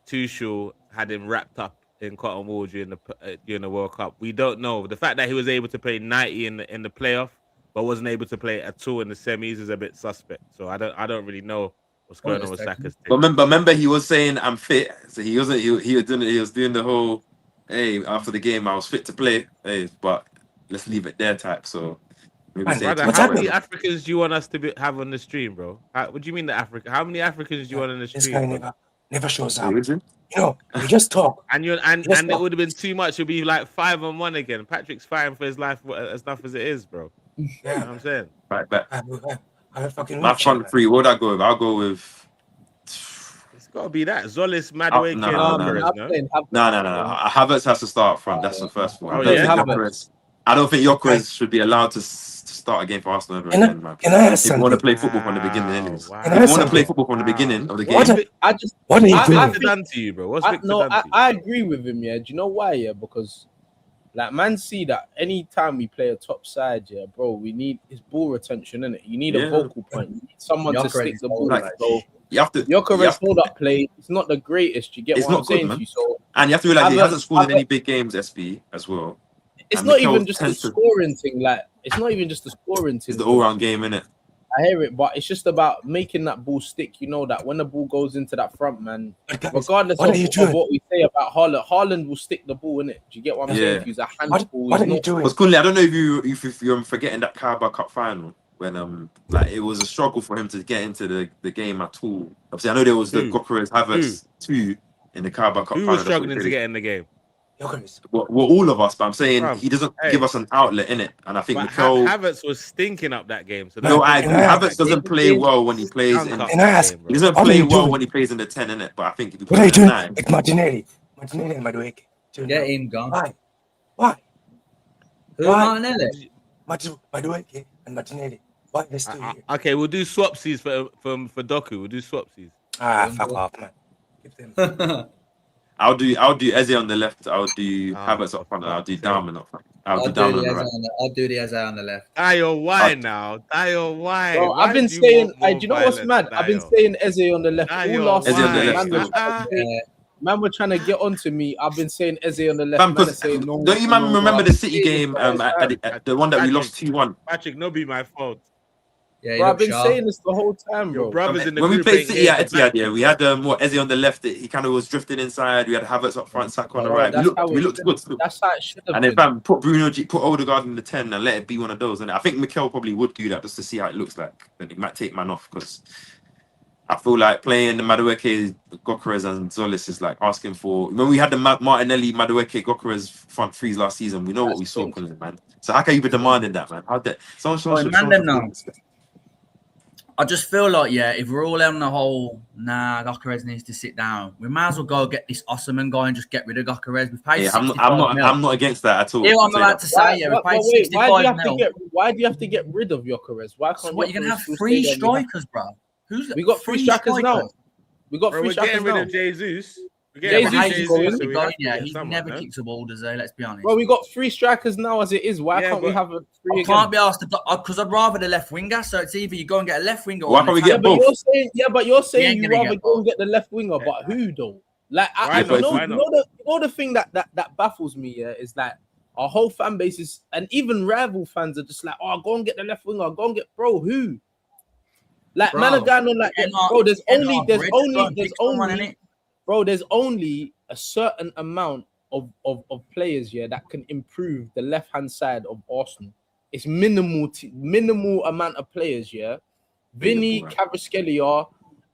[SPEAKER 1] Tuchel had him wrapped up in cotton wool during the World Cup. We don't know. The fact that he was able to play 90 in the playoff, but wasn't able to play at all in the semis is a bit suspect. So I don't really know what's going on with Saka's team.
[SPEAKER 2] But remember, he was saying I'm fit, so he wasn't. He was doing the whole, hey, after the game I was fit to play, hey, but let's leave it there type. So.
[SPEAKER 1] Brother, how many Africans do you want us to have on the stream, bro? What do you mean How many Africans do you want on the stream?
[SPEAKER 3] This guy never shows up. You just talk.
[SPEAKER 1] And it would have been too much. It'll be like 5-on-1 again. Patrick's fighting for his life as enough as it is, bro.
[SPEAKER 3] Yeah.
[SPEAKER 1] You know what I'm saying?
[SPEAKER 2] Right back. My front three, what would I go with? I'll go with.
[SPEAKER 1] It's got to be that. Zolis, Madueke, and Gyökeres,
[SPEAKER 2] No. Havertz has to start up front. That's the first one. I don't think Gyökeres should be allowed to start a game for Arsenal ever again, man.
[SPEAKER 3] Can I ask something?
[SPEAKER 2] You want to play football from the beginning, anyways. If you want to play football from the beginning of the game.
[SPEAKER 1] What are you doing? What's done to you, bro? What's Victor done to you?
[SPEAKER 6] I agree with him, yeah. Do you know why, yeah? Because, like, man, see that anytime we play a top side, yeah, bro, we need his ball retention, innit? You need a vocal point. You need someone to stick the ball. So you have to. Gyökeres hold up play. It's not the greatest. You get what I'm saying to you? So,
[SPEAKER 2] and you have to realize he hasn't scored in any big games, SB, as well.
[SPEAKER 6] It's not even just a scoring thing. Like, it's not even just a scoring thing.
[SPEAKER 2] It's the all-round game, innit?
[SPEAKER 6] I hear it, but it's just about making that ball stick. You know that when the ball goes into that front, man, regardless of what we say about Haaland will stick the ball in it. Do you get what I'm saying? He's a handball.
[SPEAKER 3] What are you doing?
[SPEAKER 2] Because Kunle, I don't know if you're forgetting that Carabao Cup final when like it was a struggle for him to get into the game at all. Obviously, I know there was the Gyökeres Havertz 2 in the Carabao Cup final.
[SPEAKER 1] Who was struggling to get in the game?
[SPEAKER 2] Well, all of us, but I'm saying he doesn't give us an outlet in it, and I think
[SPEAKER 1] Havertz was stinking up that game. So
[SPEAKER 2] I agree. Havertz doesn't play well when he plays in. He doesn't play well when he plays in the 10, innit? But I think if he
[SPEAKER 3] what are you doing?
[SPEAKER 2] 9,
[SPEAKER 3] it's Martinelli and Madueke.
[SPEAKER 5] Get him gone.
[SPEAKER 3] Why?
[SPEAKER 5] Who Martinelli?
[SPEAKER 3] Madueke and Martinelli. Why they still here?
[SPEAKER 1] Okay, we'll do swapsies for Doku. We'll do swapsies.
[SPEAKER 3] Fuck off, man. Give them.
[SPEAKER 2] I'll do Eze on the left. I'll do Havertz up front, and I'll do Diamond up front. I'll do Diamond on the right.
[SPEAKER 4] I'll do the Eze on the left.
[SPEAKER 1] Tayo, why now? Tayo, why?
[SPEAKER 6] Bro,
[SPEAKER 1] Why
[SPEAKER 6] I've been
[SPEAKER 1] do you
[SPEAKER 6] saying,
[SPEAKER 1] want more
[SPEAKER 6] do you know what's
[SPEAKER 1] violence,
[SPEAKER 6] mad? I've been
[SPEAKER 1] Tayo?
[SPEAKER 6] saying Eze on the left all
[SPEAKER 1] Tayo,
[SPEAKER 6] last
[SPEAKER 2] Eze on the
[SPEAKER 6] season.
[SPEAKER 2] left.
[SPEAKER 6] Man were trying to get onto me. I've been saying Eze on the left.
[SPEAKER 2] Man, because don't you man remember the City game? The one that we lost 2-1.
[SPEAKER 1] Patrick, no be my fault.
[SPEAKER 4] Yeah,
[SPEAKER 6] bro, I've been saying this the whole time, bro.
[SPEAKER 1] Your brothers in the
[SPEAKER 2] When we
[SPEAKER 1] group
[SPEAKER 2] played
[SPEAKER 1] ain't
[SPEAKER 2] City
[SPEAKER 1] here
[SPEAKER 2] at
[SPEAKER 1] to back
[SPEAKER 2] Etihad, we had Eze on the left. He kind of was drifting inside. We had Havertz up front, Saka on the right. We looked good still.
[SPEAKER 6] That's how it should have
[SPEAKER 2] And
[SPEAKER 6] been.
[SPEAKER 2] if I put Odegaard in the 10 and let it be one of those, and I think Mikel probably would do that just to see how it looks like. Then he might take man off because I feel like playing the Madueke, Gokeres, and Zolis is like asking for. When we had the Martinelli, Madueke, Gokeres front threes last season, we know what we saw from them, man. So how can you be demanding that, man? How that? Someone
[SPEAKER 5] I just feel like, if we're all on the whole, Gokeres needs to sit down. We might as well go get this Osman guy and just get rid of Gokeres. We've paid
[SPEAKER 2] I'm not against that at all.
[SPEAKER 5] Yeah, I'm about to say, we paid 65 mil.
[SPEAKER 6] Why do you have to get rid of Gokeres? Why can't
[SPEAKER 5] you're gonna have 3 strikers, bro?
[SPEAKER 6] We got 3 strikers now. We got 3 strikers now.
[SPEAKER 1] We're getting rid of Jesus.
[SPEAKER 5] He never kicks a ball, does he? Let's be honest.
[SPEAKER 6] Well, we got 3 strikers now as it is. Why can't we have a 3 again?
[SPEAKER 5] Can't be asked because I'd rather the left winger. So it's either you go and get a left winger.
[SPEAKER 2] Why can't we get both?
[SPEAKER 6] But you're saying you rather go and get the left winger. But who though? Like you know the thing that baffles me is that our whole fan base is, and even rival fans are just like, oh, go and get the left winger. Go and get on like, man are going on like, bro. There's only a certain amount of players that can improve the left hand side of Arsenal. It's minimal amount of players. Vinny, Kvaratskhelia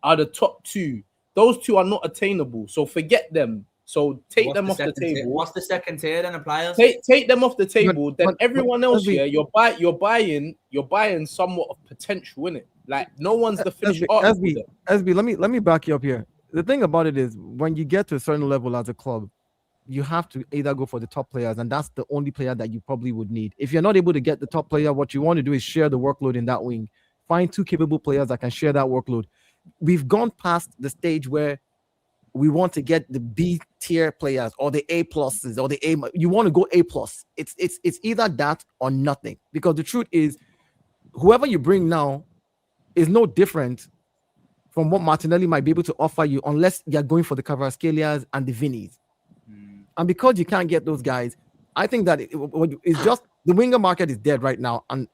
[SPEAKER 6] are the top 2. Those 2 are not attainable, so forget them. So take them off the table.
[SPEAKER 5] What's the second tier then of players?
[SPEAKER 6] Take them off the table. Then everyone else you're buying somewhat of potential in it. Like no one's the finished article.
[SPEAKER 7] SB, let me back you up here. The thing about it is when you get to a certain level as a club, you have to either go for the top players, and that's the only player that you probably would need. If you're not able to get the top player, what you want to do is share the workload in that wing. Find 2 capable players that can share that workload. We've gone past the stage where we want to get the B tier players or the A pluses or the A. You want to go A plus. It's either that or nothing. Because the truth is, whoever you bring now is no different from what Martinelli might be able to offer you, unless you're going for the Kvaratskhelia and the Vinnies. And because you can't get those guys, I think that it's just the winger market is dead right now. And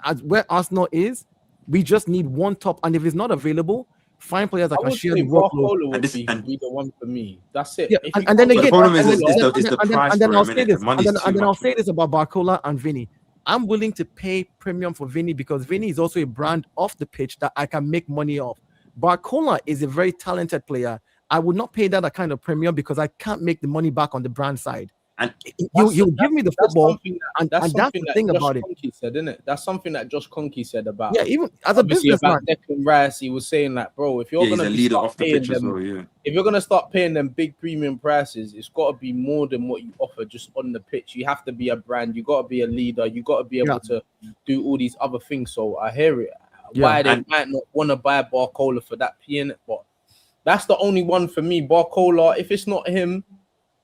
[SPEAKER 7] as where Arsenal is, we just need one top. And if it's not available, find players that can share the workload.
[SPEAKER 6] And be the one for me. That's it.
[SPEAKER 7] Yeah, and then again, the problem is the price. And then I'll say this about Barcola and Vinny. I'm willing to pay premium for Vinny because Vinny is also a brand off the pitch that I can make money off. Barcola is a very talented player. I would not pay that kind of premium because I can't make the money back on the brand side. And you give me the football, and that's the thing about it.
[SPEAKER 6] Said, isn't it? That's something that Josh Conky said about.
[SPEAKER 7] Yeah, even as a businessman,
[SPEAKER 6] Declan Rice, he was saying that, bro. If you're gonna
[SPEAKER 2] leader off the pitch
[SPEAKER 6] them, if you're gonna start paying them big premium prices, it's got to be more than what you offer just on the pitch. You have to be a brand. You got to be a leader. You got to be able to do all these other things. So I hear it. Why they might not want to buy Barcola for that P in it, but that's the only one for me. Barcola. If it's not him,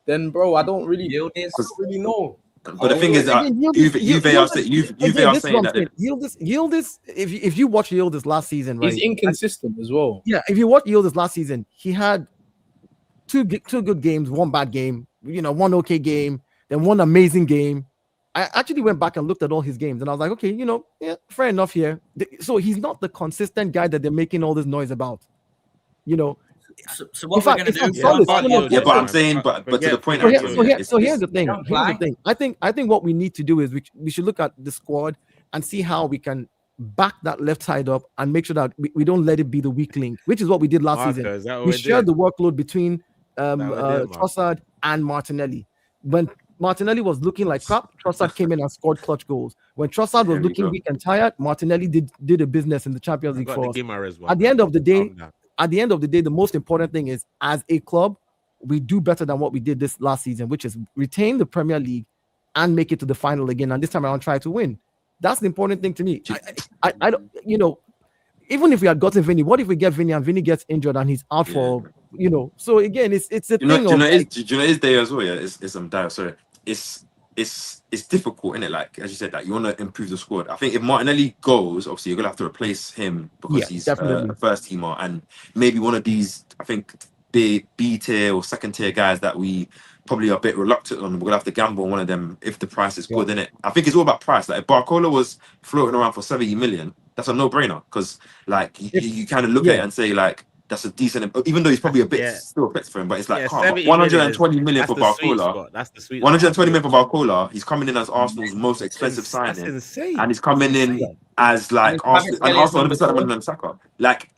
[SPEAKER 6] then bro, I don't really know.
[SPEAKER 2] But the thing is, Juve are saying that
[SPEAKER 7] Yildiz. If you watch Yildiz last season, right,
[SPEAKER 6] he's inconsistent as well.
[SPEAKER 7] Yeah, if you watch Yildiz last season, he had two good games, one bad game, one okay game, then one amazing game. I actually went back and looked at all his games, and I was like, okay, fair enough here. So he's not the consistent guy that they're making all this noise about,
[SPEAKER 5] So what we're going to do?
[SPEAKER 2] But I'm saying, but to the point.
[SPEAKER 7] So here's the thing. I think what we need to do is we should look at the squad and see how we can back that left side up and make sure that we don't let it be the weak link, which is what we did last season. We shared the workload between Trossard and Martinelli. When Martinelli was looking like crap, Trossard came in and scored clutch goals. When Trossard was looking weak and tired, Martinelli did a business in the Champions League for us. At the end of the day, the most important thing is, as a club, we do better than what we did this last season, which is retain the Premier League and make it to the final again. And this time around, try to win. That's the important thing to me. I don't, even if we had gotten Vinny, what if we get Vinny and Vinny gets injured and he's out for you know. So again, it's a thing.
[SPEAKER 2] Do you know it's there as well? Yeah, it's dire. Sorry, it's difficult, isn't it? Like as you said, like you want to improve the squad. I think if Martinelli goes, obviously you're gonna have to replace him because he's a first teamer, and maybe one of these, I think, B tier or second tier guys that we probably are a bit reluctant on. We're gonna have to gamble on one of them if the price is good, innit? I think it's all about price. Like if Barcola was floating around for 70 million, that's a no-brainer because like you kind of look at it and say like that's a decent, even though he's probably a bit still a bit for him, but it's like 120 million for Barcola. That's the sweet 120 million for Barcola. He's coming in as Arsenal's most expensive signing. That's insane. And he's coming in as like Arsenal than Saka. Like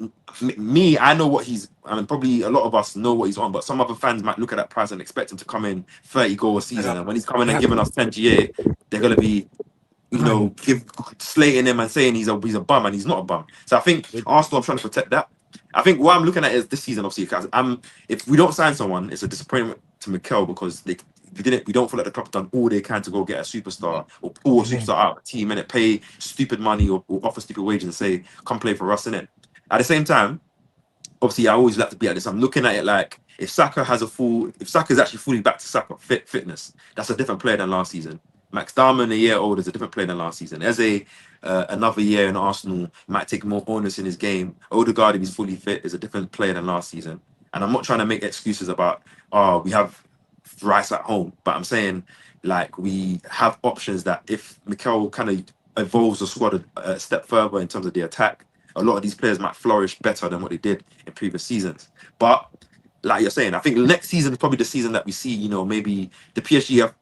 [SPEAKER 2] me, I know what he's. I mean, probably a lot of us know what he's on, but some other fans might look at that price and expect him to come in 30 goals a season. And when he's coming and giving us 10 GA, they're gonna be, you know, slating him and saying he's a bum, and he's not a bum. So I think Arsenal are trying to protect that. I think what I'm looking at is this season, obviously, because if we don't sign someone, it's a disappointment to Mikel because we don't feel like the club have done all they can to go get a superstar or pull a superstar out of a team and pay stupid money or offer stupid wages and say, come play for us, innit? At the same time, obviously, I always like to be at this. I'm looking at it like if Saka is actually fully back to Saka fitness, that's a different player than last season. Max Darman, a year old, is a different player than last season. Eze, another year in Arsenal, might take more onus in his game. Odegaard, if he's fully fit, is a different player than last season. And I'm not trying to make excuses about, we have Rice at home, but I'm saying like we have options that if Mikel kind of evolves the squad a step further in terms of the attack, a lot of these players might flourish better than what they did in previous seasons. But like you're saying, I think next season is probably the season that we see, you know, maybe the PSG have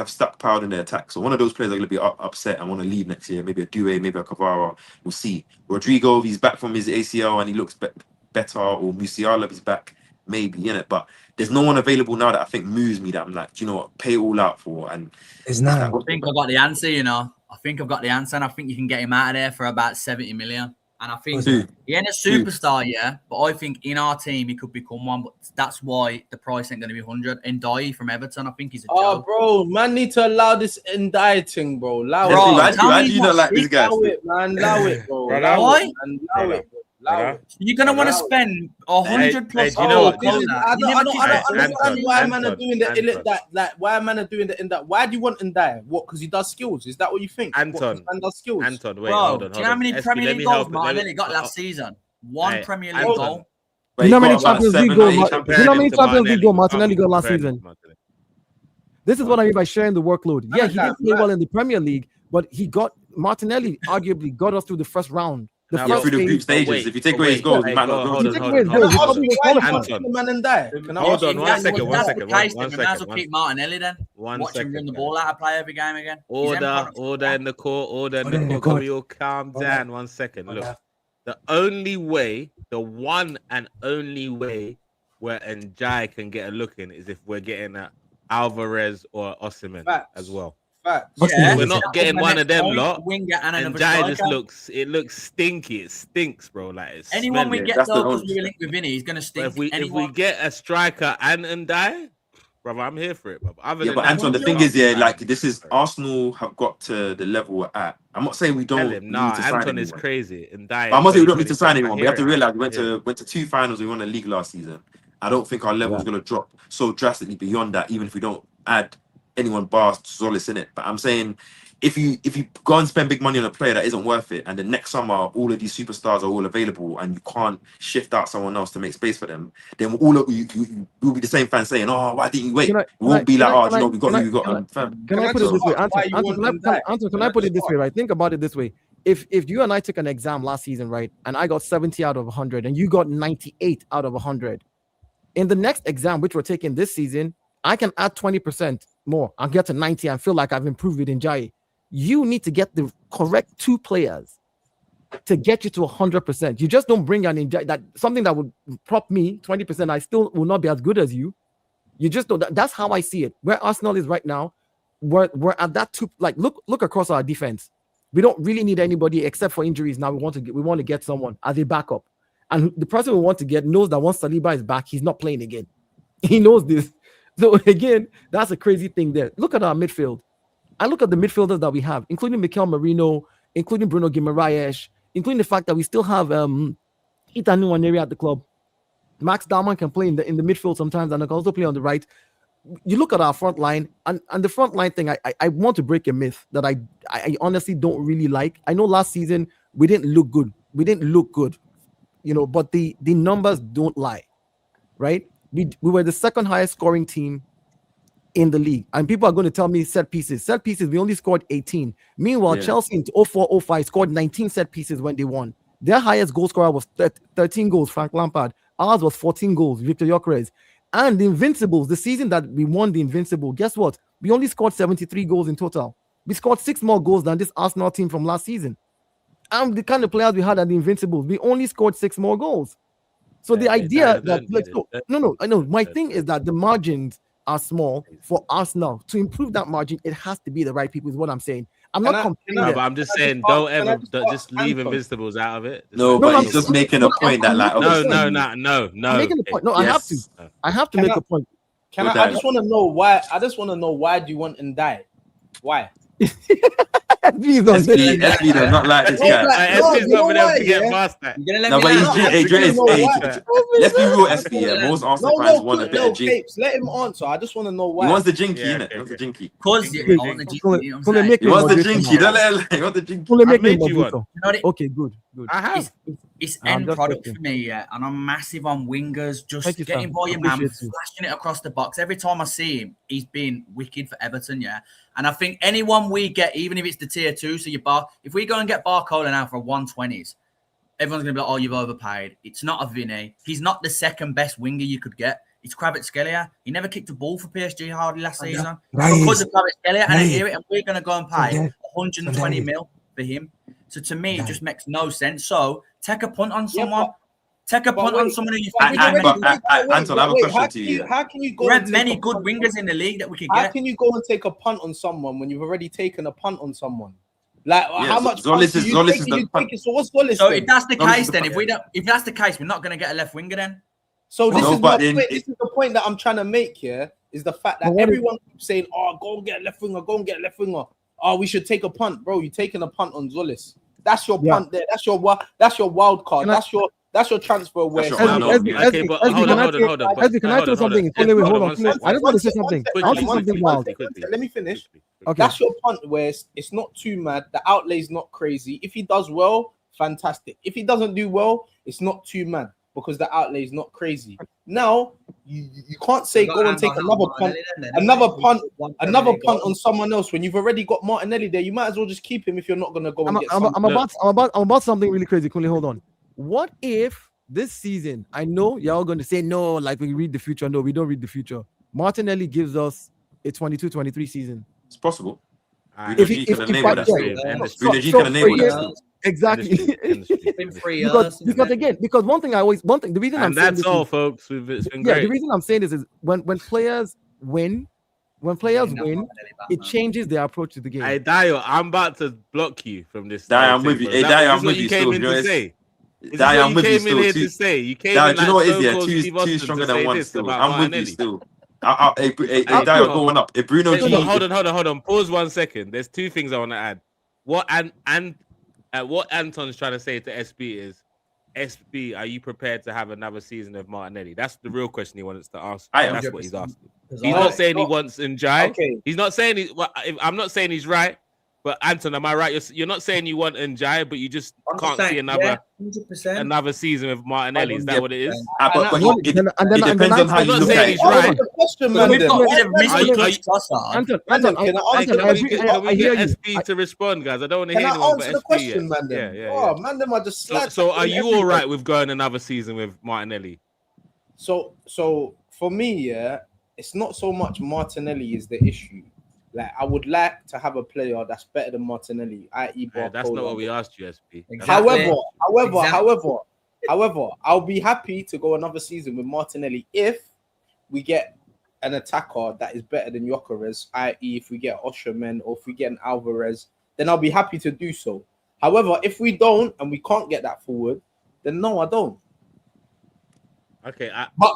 [SPEAKER 2] stockpiled in their attack. So one of those players are going to be upset and want to leave next year. Maybe a Doué, maybe a Cavara. We'll see. Rodrigo, if he's back from his ACL and he looks better, or Musiala, if he's back, maybe, in it. But there's no one available now that I think moves me that I'm like, do you know what, pay all out for. And
[SPEAKER 3] it's not.
[SPEAKER 5] I think I've got the answer, you know. I think I've got the answer, and I think you can get him out of there for about 70 million. And I think he ain't a superstar, but I think in our team he could become one. But that's why the price ain't going to be 100. Ndiaye from Everton, I think he's a joke.
[SPEAKER 6] Bro, man, need to allow this Ndiaye thing, bro. Allow
[SPEAKER 2] it. Why do you not like this guy?
[SPEAKER 6] Allow it, man. Allow it, bro.
[SPEAKER 5] Why?
[SPEAKER 6] Allow it.
[SPEAKER 5] You're gonna want to spend 100 plus.
[SPEAKER 6] I don't understand why man are doing that. Why man are doing that in that? Why do you want Ndiaye? What? Because he does skills. Is that what you think?
[SPEAKER 1] Anton
[SPEAKER 6] does skills.
[SPEAKER 1] Anton, wait, hold on.
[SPEAKER 5] Do you know how many Premier League goals Martinelli got last season? One Premier League goal.
[SPEAKER 7] Do you know how many Champions League goals Martinelli got last season? This is what I mean by sharing the workload. Yeah, he didn't play well in the Premier League, but Martinelli arguably got us through the first round.
[SPEAKER 2] Through the group stages. If you take away his goals, he might not go.
[SPEAKER 1] Hold on, one second.
[SPEAKER 5] We might as well keep Martinelli then. Watch him run the ball out of play every game again.
[SPEAKER 1] Order in the court. Can we all calm down? 1 second. Look, the one and only way where Ndiaye can get a look in is if we're getting Alvarez or Osimhen as well.
[SPEAKER 5] Yeah,
[SPEAKER 1] we're not getting one of them lot. And Ndiaye just looks stinky. It stinks, bro. Like it's
[SPEAKER 5] anyone we get though, because we were linked with Vinny, he's gonna stink.
[SPEAKER 1] If we get a striker and Ndiaye, brother, I'm here for it, bro.
[SPEAKER 2] But Anton, the thing is, like this is Arsenal have got to the level we're at. I'm not saying we don't.
[SPEAKER 1] Anton is crazy. I'm
[SPEAKER 2] not saying we don't need to sign anyone. We have to realize we went to 2 finals. We won the league last season. I don't think our level is going to drop so drastically beyond that, even if we don't add anyone bar Solis in it. But I'm saying if you go and spend big money on a player that isn't worth it, and the next summer all of these superstars are all available and you can't shift out someone else to make space for them, then all of you will be the same fans saying, why didn't you wait? We won't be like, we got who we got.
[SPEAKER 7] Can I put it this way? Anton, can I put it this way, right? Think about it this way. If you and I took an exam last season, right, and I got 70 out of 100 and you got 98 out of 100, in the next exam, which we're taking this season, I can add 20% more. I'll get to 90 and feel like I've improved with Ndiaye. You need to get the correct 2 players to get you to 100%. You just don't bring an Ndiaye, that something that would prop me 20%. I still will not be as good as you. You just don't. That's how I see it. Where Arsenal is right now, we're at that 2. Like look across our defense. We don't really need anybody except for injuries. Now we want to get someone as a backup, and the person we want to get knows that once Saliba is back, he's not playing again. He knows this. So again, that's a crazy thing there. Look at our midfield. I look at the midfielders that we have, including Mikel Merino, including Bruno Guimaraes, including the fact that we still have Itanu Nwaneri at the club. Max Darman can play in the midfield sometimes, and I can also play on the right. You look at our front line, and the front line thing, I want to break a myth that I honestly don't really like. I know last season we didn't look good. But the numbers don't lie, right? We were the second highest scoring team in the league, and people are going to tell me set pieces, we only scored 18. Meanwhile, Chelsea in 04-05 scored 19 set pieces when they won. Their highest goal scorer was 13 goals, Frank Lampard. Ours was 14 goals, Victor Gyökeres. And the Invincibles, the season that we won the Invincible, guess what? We only scored 73 goals in total. We scored 6 more goals than this Arsenal team from last season. And the kind of players we had at the Invincibles, we only scored 6 more goals. So the idea that let's go. No, I know. My thing is that the margins are small for Arsenal. To improve that margin, it has to be the right people, is what I'm saying. I'm not complaining.
[SPEAKER 1] No, but I'm just saying, don't ever just leave Invincibles out of it.
[SPEAKER 2] No, but he's just making a point that like
[SPEAKER 1] no.
[SPEAKER 7] I'm making a point. No, yes. I have to make a point.
[SPEAKER 6] I just want to know why. Do you want Ndai? Why?
[SPEAKER 2] SB does not like this guy.
[SPEAKER 1] SB's not been able to get past that.
[SPEAKER 2] No, but let's be real, SB. Yeah, most Arsenal fans want a bit of jinky.
[SPEAKER 6] Let him answer. I just want to know why.
[SPEAKER 2] He wants the jinky, innit? He wants the jinky.
[SPEAKER 5] Because he wants
[SPEAKER 2] the jinky. Don't let him. He wants the jinky.
[SPEAKER 7] Okay, good.
[SPEAKER 1] I have.
[SPEAKER 5] It's end product for me, yeah, and I'm massive on wingers. Just getting by your man, flashing it across the box. Every time I see him, he's been wicked for Everton, yeah. And I think anyone we get, even if it's the tier 2, so if we go and get Barcola now for 120s, everyone's gonna be like, "Oh, you've overpaid." It's not a Vinny. He's not the second best winger you could get. It's Kvaratskhelia. He never kicked a ball for PSG hardly last season because of Kvaratskhelia, and I hear it. And we're gonna go and pay 120 mil for him. So to me, it just makes no sense. So take a punt on someone. Take a punt on someone who you think.
[SPEAKER 2] Anton, I have a question to you.
[SPEAKER 6] How can you go?
[SPEAKER 5] There are many good wingers in the league that we can get.
[SPEAKER 6] How can you go and take a punt on someone when you've already taken a punt on someone? Like how much?
[SPEAKER 2] Zolis is the punt.
[SPEAKER 6] So what's Zolis?
[SPEAKER 5] So if that's the case, then if that's the case, we're not going to get a left winger then.
[SPEAKER 6] So this is the point that I'm trying to make here. Is the fact that everyone keeps saying, "Oh, go and get a left winger. Go and get a left winger. Oh, we should take a punt, bro. You're taking a punt on Zolis. That's your punt there. That's your wild card. That's your transfer. Where
[SPEAKER 1] okay, but hold on.
[SPEAKER 7] Can I tell something? Hold on. I just want to say something. I want to say something wild.
[SPEAKER 6] Let me finish.
[SPEAKER 7] Okay.
[SPEAKER 6] That's your punt where it's not too mad. The outlay's not crazy. If he does well, fantastic. If he doesn't do well, it's not too mad because the outlay is not crazy. Now you can't say go and take another punt on someone else when you've already got Martinelli there. You might as well just keep him if you're not gonna go and get.
[SPEAKER 7] I'm about something really crazy. Kunle, hold on. What if this season? I know you're all going to say no, like we read the future. No, we don't read the future. Martinelli gives us a 22-23 season.
[SPEAKER 2] It's possible.
[SPEAKER 7] If he can enable that. Exactly. Because one thing the reason I'm saying
[SPEAKER 1] that's all, folks. It's been great.
[SPEAKER 7] The reason I'm saying this is when players win, it changes their approach to the game.
[SPEAKER 1] Hey, Dio, I'm about to block you from this.
[SPEAKER 2] Dio, I'm with you. Hey, Dio, I'm with you still.
[SPEAKER 1] I'm with you still. You came in
[SPEAKER 2] you know what it is? Yeah, two stronger than one still. I'm with you still. Hey, Dio, going up. If Bruno G.
[SPEAKER 1] Hold on. Pause 1 second. There's 2 things I want to add. What Anton's trying to say to SB is, SB, are you prepared to have another season of Martinelli? That's the real question he wants to ask. That's what he's asking. He's not saying he wants Njai. Okay. He's not saying I'm not saying he's right. But Anton, am I right? You're not saying you want Njai, but you just can't see another season with Martinelli. Is that what it is?
[SPEAKER 2] It depends on how you look at it.
[SPEAKER 1] Right.
[SPEAKER 7] Anton,
[SPEAKER 1] can we get SB to respond, guys? I don't want to hear anyone but SB.
[SPEAKER 6] Yeah. Oh, man, them are just
[SPEAKER 1] so are you all right with going another season with Martinelli?
[SPEAKER 6] So for me, it's not so much Martinelli is the issue. Like, I would like to have a player that's better than Martinelli, i.e.
[SPEAKER 1] That's not what we asked you, SP.
[SPEAKER 6] Exactly. However, I'll be happy to go another season with Martinelli if we get an attacker that is better than Gyökeres, i.e. if we get Osherman or if we get an Alvarez, then I'll be happy to do so. However, if we don't and we can't get that forward, then no, I don't.
[SPEAKER 1] Okay.
[SPEAKER 6] But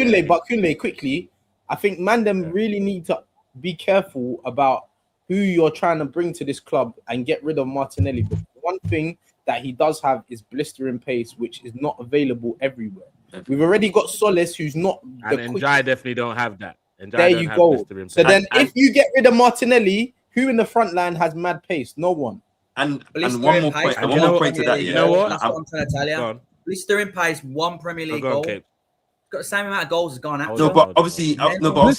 [SPEAKER 6] Kunle, quickly, I think Mandem really need to be careful about who you're trying to bring to this club and get rid of Martinelli. But one thing that he does have is blistering pace, which is not available everywhere. We've already got Solis, who's not.
[SPEAKER 1] And Jai definitely don't have that. And
[SPEAKER 6] there you go. So then, if you get rid of Martinelli, who in the front line has mad pace? No one.
[SPEAKER 2] And one more point. And one more point to that.
[SPEAKER 5] You know what? That's what I'm trying to tell you. At least they're in pace. One Premier League goal. Got the same amount of goals as gone out.
[SPEAKER 2] No, but obviously, I'm never gonna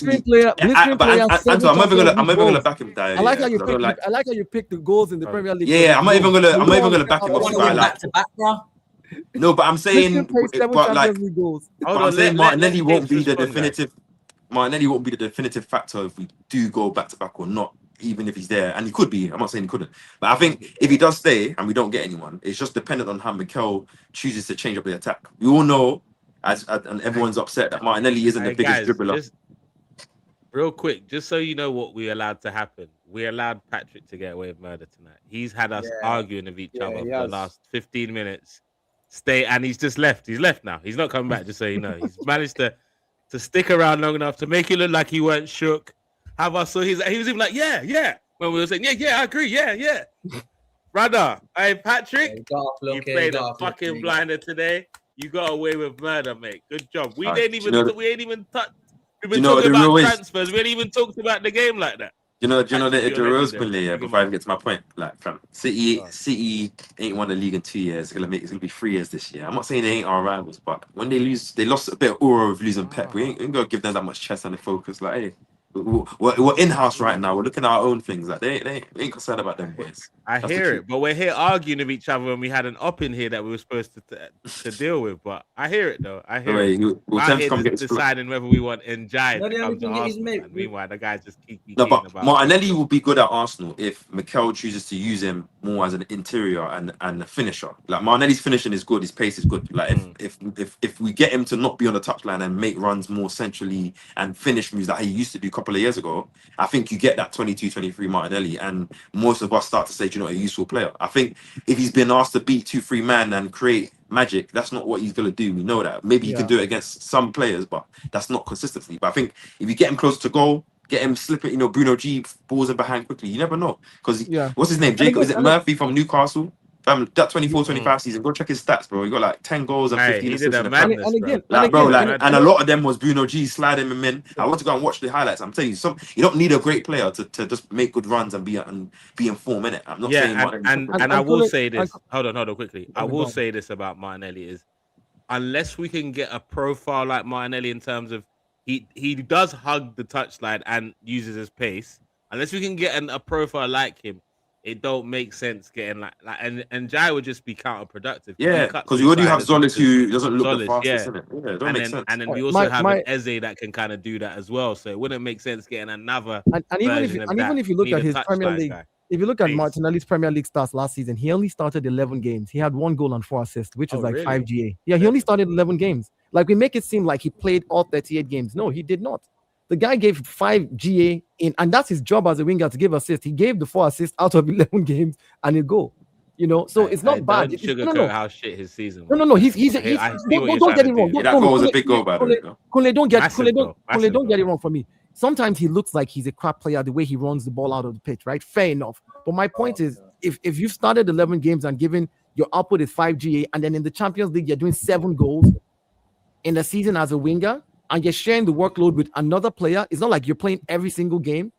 [SPEAKER 2] back him.
[SPEAKER 7] I like how you pick the goals in the Premier League.
[SPEAKER 2] Yeah, I'm not even gonna back him. No, but I'm saying, Martinelli won't be the definitive. Martinelli won't be the definitive factor if we do go back to back or not. Even if he's there, and he could be. I'm not saying he couldn't, but I think if he does stay and we don't get anyone, it's just dependent on how Mikel chooses to change up the attack. We all know, and everyone's upset that Martinelli isn't the biggest dribbler.
[SPEAKER 1] Real quick, just so you know what we allowed to happen, we allowed Patrick to get away with murder tonight. He's had us arguing with each other for the last 15 minutes. And he's just left. He's left now. He's not coming back. Just so you know, he's managed to stick around long enough to make it look like he weren't shook. Have us? So he was even like, yeah. When we were saying, I agree, yeah. Brother, hey Patrick, you played a fucking blinder today. You got away with murder, mate. Good job. We ain't even touched. We've been talking about transfers. We ain't even talked about the game like that.
[SPEAKER 2] You know the real spin there. Before I even get to my point, like fam, City ain't won the league in 2 years. It's gonna be 3 years this year. I'm not saying they ain't our rivals, but when they lost a bit of aura of losing Pep. We ain't gonna give them that much chest and the focus. Like, hey, we're in house right now. We're looking at our own things. Like they ain't concerned about them boys.
[SPEAKER 1] I hear it, but we're here arguing with each other when we had an op in here that we were supposed to deal with. But I hear it though. I hear it. We're here deciding whether we want Njai to come to Arsenal. And meanwhile, the guys just keep
[SPEAKER 2] but Martinelli will be good at Arsenal if Mikel chooses to use him more as an interior and a finisher. Like Martinelli's finishing is good. His pace is good. Like if we get him to not be on the touchline and make runs more centrally and finish moves that he used to do a couple of years ago, I think you get that 22-23 Martinelli, and most of us start to say, you know, a useful player. I think if he's been asked to beat 2-3 man and create magic, that's not what he's gonna do. We know that. Maybe he can do it against some players, but that's not consistency. But I think if you get him close to goal, get him slipping, you know, Bruno G balls in behind quickly. You never know, because what's his name? Jacob? Is it Murphy from Newcastle? That 24-25 season, go check his stats, bro. He got like 10 goals and 15 assists. And a lot of them was Bruno G sliding him in. I want to go and watch the highlights. I'm telling you, you don't need a great player to just make good runs and be in form, innit? I'm not saying
[SPEAKER 1] and I will say this. Hold on quickly. I will say this about Martinelli is, unless we can get a profile like Martinelli in terms of he does hug the touchline and uses his pace. Unless we can get a profile like him, it don't make sense getting like and Jai would just be counterproductive.
[SPEAKER 2] Yeah, because you already have Zolis who doesn't look the fastest, innit? Yeah, it don't make sense.
[SPEAKER 1] And then we also have an Eze that can kind of do that as well. So it wouldn't make sense getting another.
[SPEAKER 7] And even if you look at his Premier League, if you look at Martinelli's Premier League stats last season, he only started 11 games. He had 1 goal and 4 assists, which is like 5 GA. Yeah, he only started 11 games. Like we make it seem like he played all 38 games. No, he did not. The guy gave 5 GA in, and that's his job as a winger to give assists. He gave the 4 assists out of 11 games and a goal. You know, so it's not bad.
[SPEAKER 1] Don't sugarcoat how shit his season was.
[SPEAKER 7] No. He's don't get it wrong.
[SPEAKER 2] That goal was a big goal, by the way.
[SPEAKER 7] Kule, don't get it wrong for me. Sometimes he looks like he's a crap player the way he runs the ball out of the pitch, right? Fair enough. But my point is, if you've started 11 games and given your output is 5 GA, and then in the Champions League you're doing 7 goals in the season as a winger, and you're sharing the workload with another player, it's not like you're playing every single game.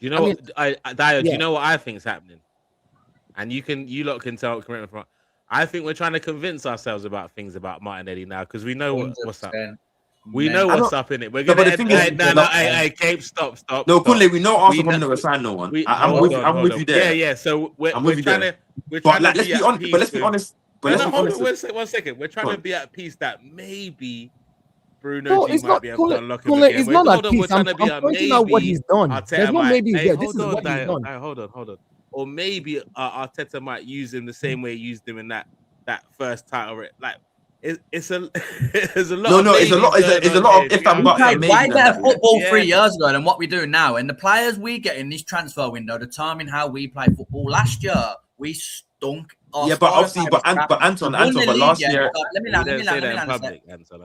[SPEAKER 1] You know what, Dio, do you know what I think is happening? And you lot can tell. I think we're trying to convince ourselves about things about Martinelli now because we know what's up. We know what's up in it. We're gonna. Hey, Cape, stop.
[SPEAKER 2] No, Kunle, we know Arsenal are going to sign no one. I'm with you there.
[SPEAKER 1] Yeah. So we're trying to.
[SPEAKER 2] But let's be honest.
[SPEAKER 1] One second. We're trying to be at peace that maybe Bruno G might be able to unlock him again.
[SPEAKER 7] It's not at peace. I'm pointing out what he's done. There's no maybe there. This is what he's done.
[SPEAKER 1] Hold on. Or maybe Arteta might use him the same way he used him in that first title. Like it's a lot. It's a lot of if I'm not.
[SPEAKER 5] Way better football 3 years ago than what we do now. And the players we get in this transfer window determine how we play football. Last year we stunk.
[SPEAKER 2] But obviously, but Anton, but last year.
[SPEAKER 5] Let me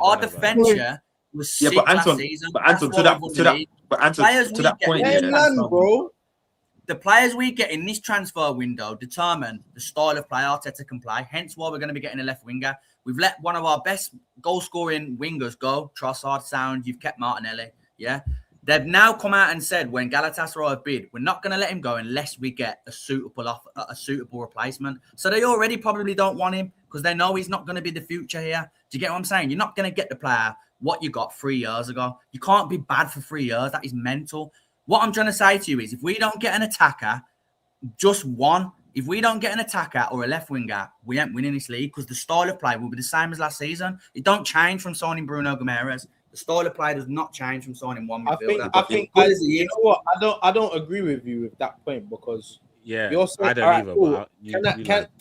[SPEAKER 5] our defense was sick last season.
[SPEAKER 2] To that point,
[SPEAKER 6] bro.
[SPEAKER 5] the players we get in this transfer window determine the style of play Arteta can play. Hence why we're going to be getting a left winger. We've let one of our best goal-scoring wingers go. Trossard, sound. You've kept Martinelli. Yeah. They've now come out and said when Galatasaray have bid, we're not going to let him go unless we get a suitable replacement. So they already probably don't want him because they know he's not going to be the future here. Do you get what I'm saying? You're not going to get the player what you got 3 years ago. You can't be bad for 3 years. That is mental. What I'm trying to say to you is if we don't get an attacker, just one, if we don't get an attacker or a left winger, we ain't winning this league because the style of play will be the same as last season. It don't change from signing Bruno Guimaraes. The style of play does not change from signing one midfielder.
[SPEAKER 6] You know what? I don't agree with you with that point because you're saying,
[SPEAKER 1] I don't either.
[SPEAKER 6] Cool.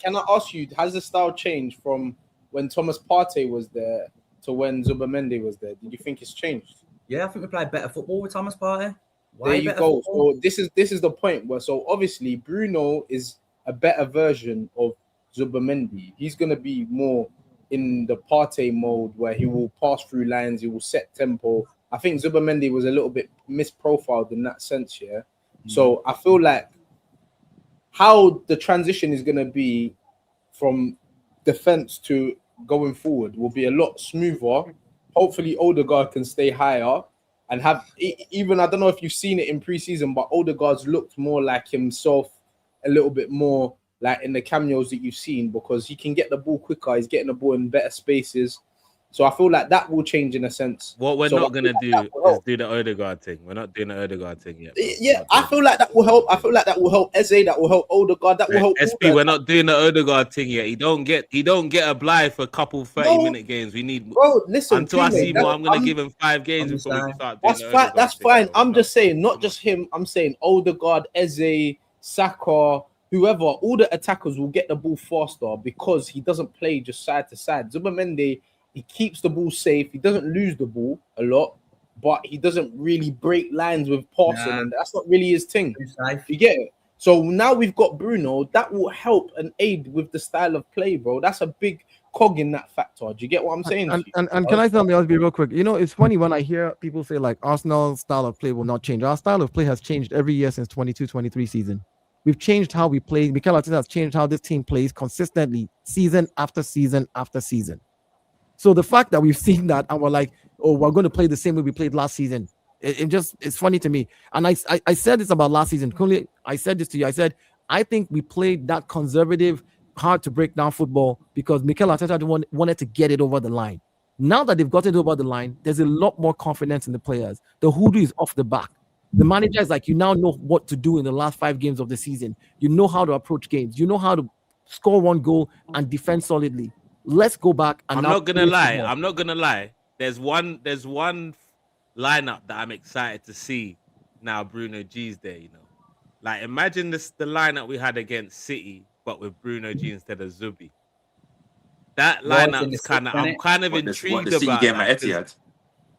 [SPEAKER 6] Can I ask you? Has the style changed from when Thomas Partey was there to when Zubimendi was there? Did you think it's changed?
[SPEAKER 5] Yeah, I think we played better football with Thomas Partey.
[SPEAKER 6] There you go. So this is the point where obviously Bruno is a better version of Zubimendi. He's gonna be more in the Partey mode where he will pass through lines, he will set tempo. I think Zubimendi was a little bit misprofiled in that sense, yeah. So I feel like how the transition is going to be from defense to going forward will be a lot smoother. Hopefully Odegaard can stay higher and have even, I don't know if you've seen it in preseason, but Odegaard's looked more like himself a little bit more like in the cameos that you've seen because he can get the ball quicker. He's getting the ball in better spaces. So I feel like that will change in a sense.
[SPEAKER 1] What we're not going to do is do the Odegaard thing. We're not doing the Odegaard thing yet.
[SPEAKER 6] Yeah, I feel like that will help. I feel like that will help Eze. That will help Odegaard. That will help.
[SPEAKER 1] SP, we're not doing the Odegaard thing yet. He don't get a blind for a couple 30-minute games. We need
[SPEAKER 6] listen.
[SPEAKER 1] Until I see more, I'm going to give him 5 games before we can start doing
[SPEAKER 6] That's fine. That's fine. I'm just saying, not just him. I'm saying Odegaard, Eze, Saka, whoever. All the attackers will get the ball faster because he doesn't play just side to side. Zubimendi, he keeps the ball safe. He doesn't lose the ball a lot, but he doesn't really break lines with passing, and that's not really his thing. You get it? So now we've got Bruno. That will help and aid with the style of play, bro. That's a big cog in that factor. Do you get what I'm saying?
[SPEAKER 7] And can I tell me, I'll be real quick. You know, it's funny when I hear people say like Arsenal's style of play will not change. Our style of play has changed every year since 22-23 season. We've changed how we play. Mikel Arteta has changed how this team plays consistently, season after season after season. So the fact that we've seen that and we're like, oh, we're going to play the same way we played last season, it's funny to me. And I said this about last season. Kunle, I said this to you. I said, I think we played that conservative, hard to break down football because Mikel Arteta wanted to get it over the line. Now that they've got it over the line, there's a lot more confidence in the players. The hoodoo is off the back. The manager is like, you now know what to do in the last 5 games of the season. You know how to approach games. You know how to score 1 goal and defend solidly. Let's go back. And
[SPEAKER 1] I'm not gonna lie. There's one lineup that I'm excited to see now. Bruno G's there, you know. Like imagine the lineup we had against City, but with Bruno G instead of Zubi. That lineup is I'm kind of intrigued about.
[SPEAKER 2] Game at Etihad.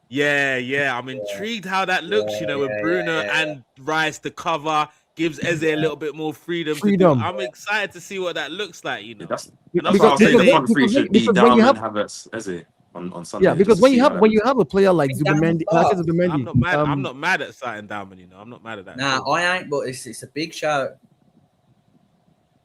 [SPEAKER 1] Yeah, I'm intrigued how that looks. You know, with Bruno and Rice to cover. Gives Eze a little bit more freedom. I'm excited to see what that looks like, you know.
[SPEAKER 2] That's what I'll say. The front three should be Down and Havertz Eze on Sunday.
[SPEAKER 7] Yeah, because when you have a player like Zubimendi,
[SPEAKER 1] I'm not mad at starting Down, you know. I'm not mad at that.
[SPEAKER 5] Nah, I ain't, but it's a big shout.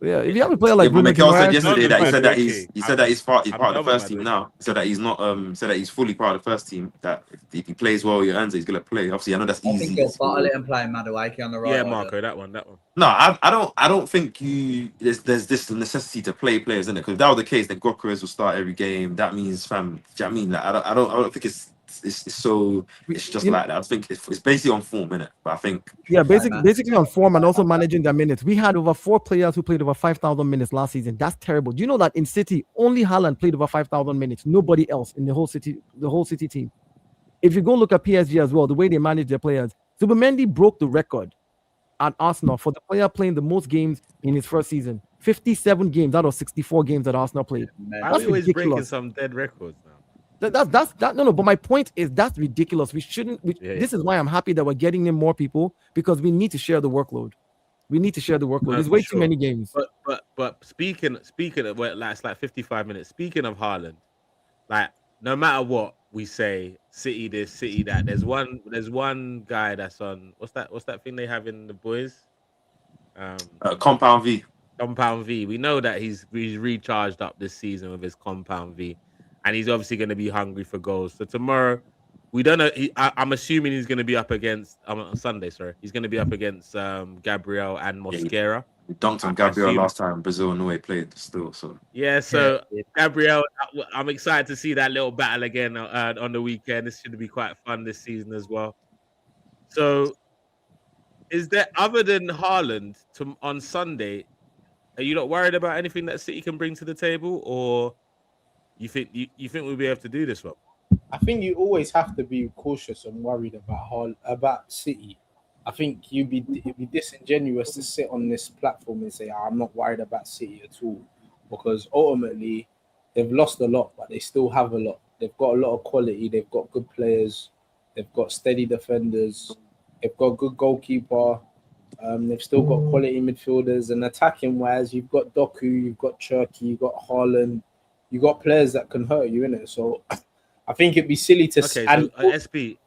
[SPEAKER 7] Yeah, if you have a player like Bruno,
[SPEAKER 2] Mikel said yesterday that he said that he's part of the first team now. He said that he's not said that he's fully part of the first team. That if he plays well, your hands, he's gonna play. Obviously, I know that's easy.
[SPEAKER 5] I think he'll bottle it and play Madueke on the right.
[SPEAKER 1] Yeah, Marco, that one.
[SPEAKER 2] No, I don't think there's this necessity to play players in it. Because if that was the case, then Gokras will start every game. That means, fam. Do you know what I mean? Like, I don't think it's just like that. I think it's basically on form, innit? But I think
[SPEAKER 7] basically on form and also managing their minutes. We had over 4 players who played over 5,000 minutes last season. That's terrible. Do you know that in City only Haaland played over 5,000 minutes? Nobody else in the whole City team. If you go look at PSG as well, the way they manage their players, Zubimendi broke the record at Arsenal for the player playing the most games in his first season. 57 games out of 64 games that Arsenal played.
[SPEAKER 1] That's always breaking some dead records now.
[SPEAKER 7] No. But my point is that's ridiculous. We shouldn't. This is why I'm happy that we're getting in more people because we need to share the workload. There's way too many games.
[SPEAKER 1] But speaking of it's like 55 minutes. Speaking of Haaland, like no matter what we say, City this, City that. There's one guy that's on what's that thing they have in the boys?
[SPEAKER 2] Compound V.
[SPEAKER 1] Compound V. We know that he's recharged up this season with his Compound V, and he's obviously going to be hungry for goals. So tomorrow, we don't know. I'm assuming he's going to be up against on Sunday. Sorry, he's going to be up against Gabriel and Mosquera.
[SPEAKER 2] We dunked on Gabriel last time Brazil and Norway played still. So
[SPEAKER 1] yeah, so Gabriel, I'm excited to see that little battle again on the weekend. This should be quite fun this season as well. So, is there, other than Haaland on Sunday, are you not worried about anything that City can bring to the table, or you think we'll be able to do this one?
[SPEAKER 6] I think you always have to be cautious and worried about City. I think it'd be disingenuous to sit on this platform and say, I'm not worried about City at all, because ultimately they've lost a lot, but they still have a lot. They've got a lot of quality. They've got good players. They've got steady defenders. They've got a good goalkeeper. They've still got quality midfielders. And attacking wise, you've got Doku, you've got Cherky, you've got Haaland. You've got players that can hurt you, innit? So I think it'd be silly to...
[SPEAKER 1] Okay, so SB...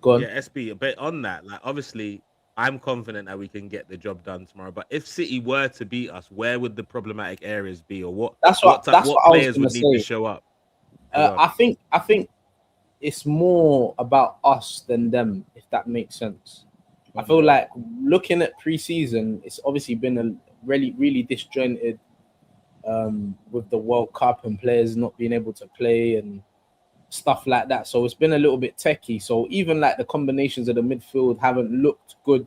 [SPEAKER 6] Go on.
[SPEAKER 1] Yeah, SB, a bit on that. Like, obviously, I'm confident that we can get the job done tomorrow. But if City were to beat us, where would the problematic areas be, or what players would need to show up?
[SPEAKER 6] I think it's more about us than them, if that makes sense. I feel like looking at pre-season, it's obviously been a really, really disjointed with the World Cup and players not being able to play and stuff like that. So it's been a little bit techie. So even like the combinations of the midfield haven't looked good.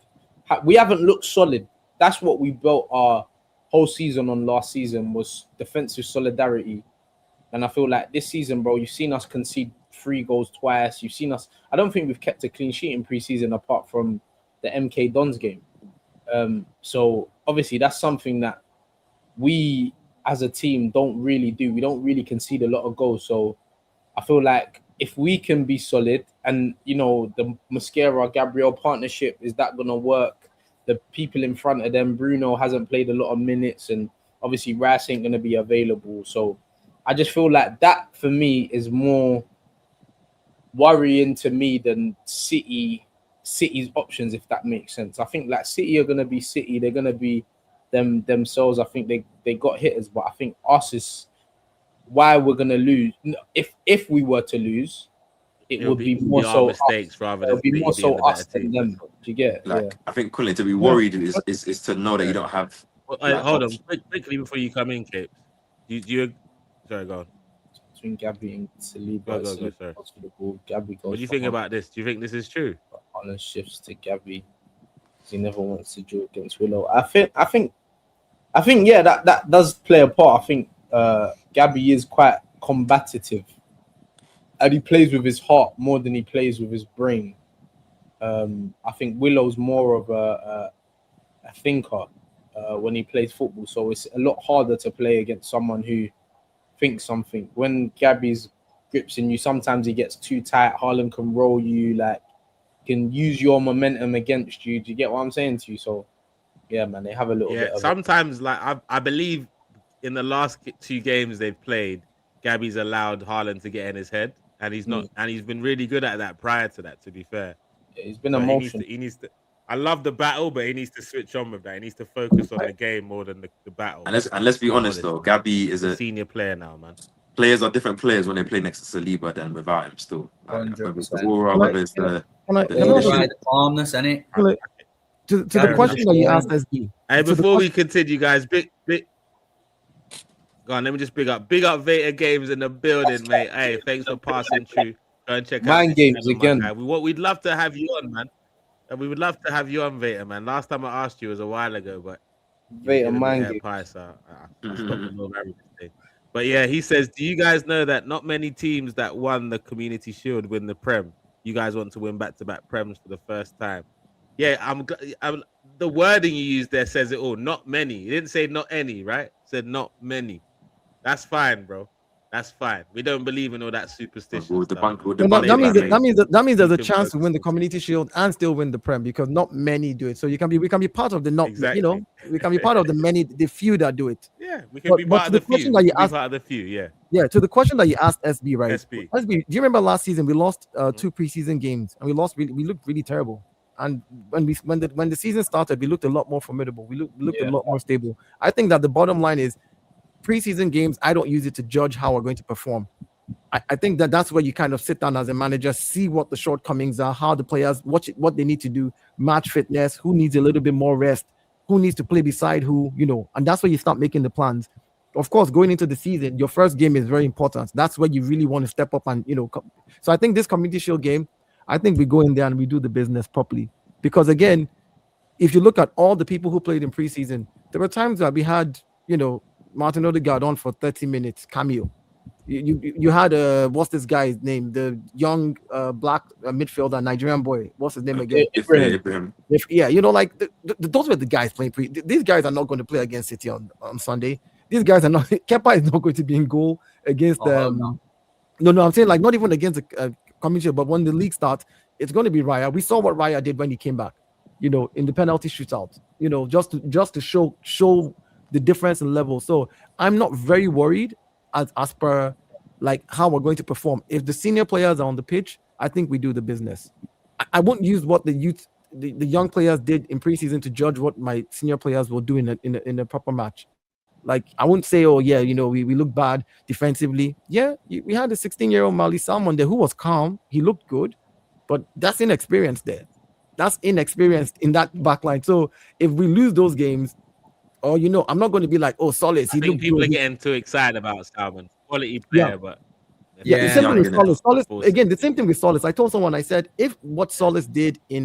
[SPEAKER 6] We haven't looked solid. That's what we built our whole season on last season, was defensive solidarity. And I feel like this season, bro, you've seen us concede 3 goals twice. You've seen us... I don't think we've kept a clean sheet in pre-season apart from the MK Dons game. So obviously that's something that we as a team don't really do. We don't really concede a lot of goals. So I feel like if we can be solid, and you know, the Mosquera Gabriel partnership, is that gonna work? The people in front of them, Bruno hasn't played a lot of minutes, and obviously Rice ain't gonna be available. So I just feel like that for me is more worrying to me than City's options, if that makes sense. I think like City are gonna be City, they're gonna be themselves. I think they got hitters, but I think us is why we're gonna lose. If we were to lose, it would be more so
[SPEAKER 1] mistakes rather than
[SPEAKER 6] be more so us than them. Do you get?
[SPEAKER 2] Like, yeah. I think Colin, to be worried is to know that you don't have.
[SPEAKER 1] Hold on, quickly before you come in, Kate. Do you? Sorry, go on.
[SPEAKER 6] Between Gabby and Saliba,
[SPEAKER 1] go, sorry.
[SPEAKER 6] Gabby goes.
[SPEAKER 1] What do you think about this? Do you think this is true?
[SPEAKER 6] Haaland shifts to Gabby. He never wants to draw against Willow. I think, yeah, that does play a part. I think Gabby is quite combative, and he plays with his heart more than he plays with his brain. I think Willow's more of a thinker when he plays football, so it's a lot harder to play against someone who thinks something. When Gabby's gripsing you, sometimes he gets too tight. Haaland can roll you, like, can use your momentum against you. Do you get what I'm saying to you? So, yeah, man, they have a little bit of
[SPEAKER 1] sometimes, like, I believe in the last 2 games they've played, Gabby's allowed Haaland to get in his head, and he's not, and he's been really good at that prior to that, to be fair.
[SPEAKER 6] Yeah, he's been emotional.
[SPEAKER 1] He needs to. I love the battle, but he needs to switch on with that. He needs to focus on the game more than the battle.
[SPEAKER 2] And let's be honest though, Gabby is a
[SPEAKER 1] senior player now, man.
[SPEAKER 2] Players are different players when they play next to Saliba than without him still. Whether it's the aura, whether it's the
[SPEAKER 5] calmness, innit?
[SPEAKER 7] To the question that you asked, SB.
[SPEAKER 1] Hey, before we continue, guys, big go on, let me just big up Veta Games in the building, mate. Hey, thanks for passing through. Go and check out
[SPEAKER 6] Mind Games again.
[SPEAKER 1] We'd love to have you on, man. We would love to have you on, Veta, man. Last time I asked you was a while ago, but
[SPEAKER 6] Veta Mind Games.
[SPEAKER 1] But yeah, he says, do you guys know that not many teams that won the Community Shield win the Prem? You guys want to win back-to-back Prems for the first time. Yeah, I'm the wording you used there says it all. Not many. You didn't say not any, right? It said not many. That's fine, bro. That's fine. We don't believe in all that superstition.
[SPEAKER 7] That means there's a chance to win the Community Shield and still win the Prem, because not many do it. So we can be part of the not. Exactly. You know, we can be part of the few that do it.
[SPEAKER 1] Yeah, we can be part of the few. Part of the few. Yeah.
[SPEAKER 7] Yeah. To the question that you asked, SB, right?
[SPEAKER 1] SB,
[SPEAKER 7] do you remember last season we lost 2 preseason games and we looked really terrible. And when the season started, we looked a lot more formidable. We looked a lot more stable. I think that the bottom line is preseason games, I don't use it to judge how we're going to perform. I think that's where you kind of sit down as a manager, see what the shortcomings are, how the players, what they need to do, match fitness, who needs a little bit more rest, who needs to play beside who, and that's where you start making the plans. Of course, going into the season, your first game is very important. That's where you really want to step up and, so I think this Community Shield game, I think we go in there and we do the business properly. Because again, if you look at all the people who played in preseason, there were times that we had, Martin Odegaard on for 30 minutes, cameo. You had what's this guy's name? The young black midfielder, Nigerian boy. What's his name again?
[SPEAKER 2] Ibrahim.
[SPEAKER 7] Those were the guys playing these guys are not going to play against City on Sunday. These guys are not. Kepa is not going to be in goal against them. No, I'm saying like not even against the Community, but when the league starts, it's going to be Raya. We saw what Raya did when he came back. In the penalty shootout. Just to show the difference in level. So I'm not very worried as per like how we're going to perform. If the senior players are on the pitch, I think we do the business. I won't use what the young players did in preseason to judge what my senior players will do in a proper match. Like I wouldn't say, oh yeah, we look bad defensively. Yeah, we had a 16-year-old Mali Salmon there who was calm. He looked good, but that's inexperience there. That's inexperienced in that backline. So if we lose those games, or I'm not going to be like, oh, Solis.
[SPEAKER 1] I think people are getting too excited about Salmon. Quality player, but
[SPEAKER 7] the same thing with Solis. Solis again, the same thing with Solis. I told someone, I said, if what Solis did in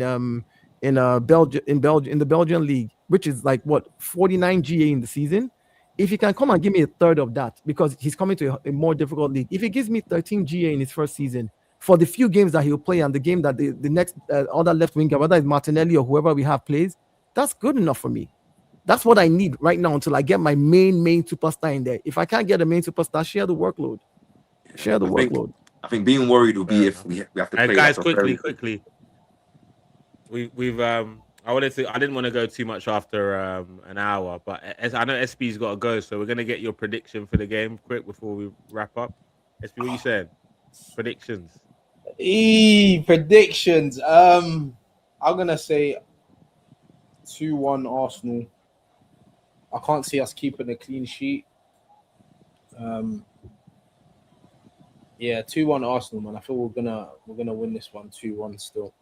[SPEAKER 7] the Belgian league, which is like what 49 GA in the season, if he can come and give me a third of that, because he's coming to a more difficult league. If he gives me 13 GA in his first season, for the few games that he'll play and the game that the next other left winger, whether it's Martinelli or whoever we have plays, that's good enough for me. That's what I need right now until I get my main superstar in there. If I can't get a main superstar, share the workload.
[SPEAKER 2] I think being worried will be if we have to play.
[SPEAKER 1] Guys, quickly. We've I didn't want to go too much after an hour, but I know SB's got to go, so we're gonna get your prediction for the game quick before we wrap up. SB, what you saying? Predictions.
[SPEAKER 6] Predictions. I'm gonna say 2-1 Arsenal. I can't see us keeping a clean sheet. 2-1 Arsenal, man. I feel we're gonna win this one 2-1 still.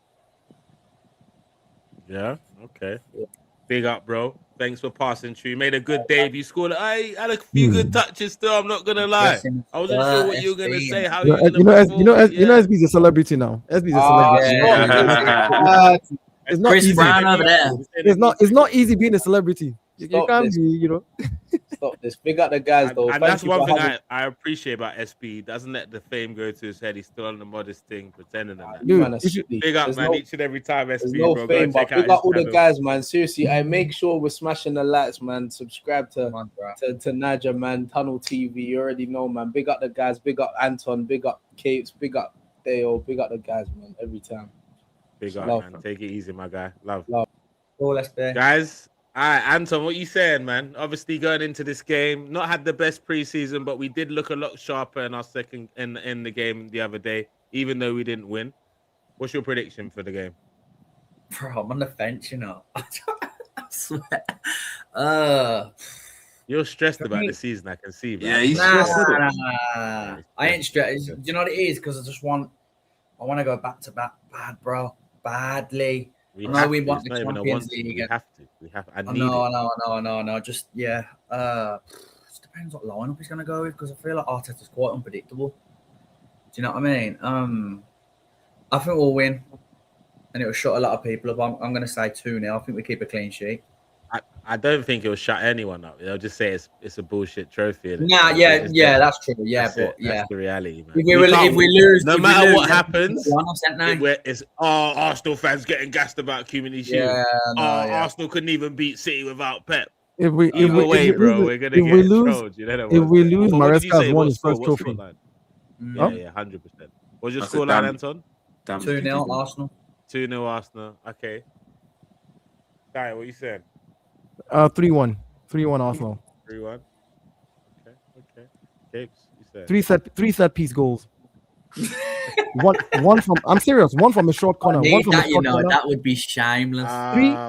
[SPEAKER 1] Yeah. Okay. Yeah. Big up, bro. Thanks for passing through. You made a good debut. Scored. I had a few good touches still. I'm not gonna lie. I wasn't sure what you were gonna say. How you
[SPEAKER 7] SB's a celebrity now. SB's a celebrity. It's not
[SPEAKER 5] Chris
[SPEAKER 7] easy.
[SPEAKER 5] Brown over there.
[SPEAKER 7] It's not easy being a celebrity. You can't be,
[SPEAKER 6] Stop this. Big up the guys, though.
[SPEAKER 1] And that's one thing I appreciate about SP. He doesn't let the fame go to his head. He's still on the modest thing, pretending that.
[SPEAKER 7] Dude,
[SPEAKER 1] big up, man. Each and every time, SP.
[SPEAKER 6] No fame, but big up all the guys, man. Seriously, I make sure we're smashing the lights, man. Subscribe to Niger, man. Tunnel TV. You already know, man. Big up the guys. Big up Anton. Big up Capes. Big up Dale. Big up the guys, man. Every time.
[SPEAKER 1] Big up, love, man. Take it easy, my guy. Love.
[SPEAKER 5] Oh, that's fair.
[SPEAKER 1] Guys, all right, Anton, what you saying, man? Obviously, going into this game, not had the best preseason, but we did look a lot sharper in our second in the game the other day, even though we didn't win. What's your prediction for the game?
[SPEAKER 5] Bro, I'm on the fence, I swear.
[SPEAKER 1] You're stressed about the season, I can see. Man.
[SPEAKER 2] Yeah, he's stressed.
[SPEAKER 5] Nah. I ain't stressed. Do you know what it is? Because I want to go back to back bad, bro. Badly. We want the Champions League.
[SPEAKER 1] We have.
[SPEAKER 5] I know. Just it depends what lineup he's gonna go with, because I feel like Arteta's quite unpredictable. Do you know what I mean? I think we'll win, and it will shut a lot of people up. I'm gonna say 2-0. I think we keep a clean sheet.
[SPEAKER 1] I don't think it'll shut anyone up. They'll just say it's a bullshit trophy.
[SPEAKER 5] Nah, that's true. Yeah,
[SPEAKER 1] that's the reality, man.
[SPEAKER 5] If we lose,
[SPEAKER 1] no matter what happens, it's Arsenal fans getting gassed about Community Shield. Arsenal couldn't even beat City without Pep.
[SPEAKER 7] If we
[SPEAKER 1] we're gonna get trolled.
[SPEAKER 7] If we lose, Maresca has won his first trophy.
[SPEAKER 1] 100%. What's your scoreline, Anton?
[SPEAKER 5] 2-0 Arsenal.
[SPEAKER 1] 2-0 Arsenal. Okay. Guy, what you saying?
[SPEAKER 7] 3-1. 3-1 Arsenal.
[SPEAKER 1] 3-1. Okay. Capes, you said
[SPEAKER 7] 3 set piece goals. One from. I'm serious. One from a short corner. One from
[SPEAKER 5] that,
[SPEAKER 7] a short corner.
[SPEAKER 5] That would be shameless.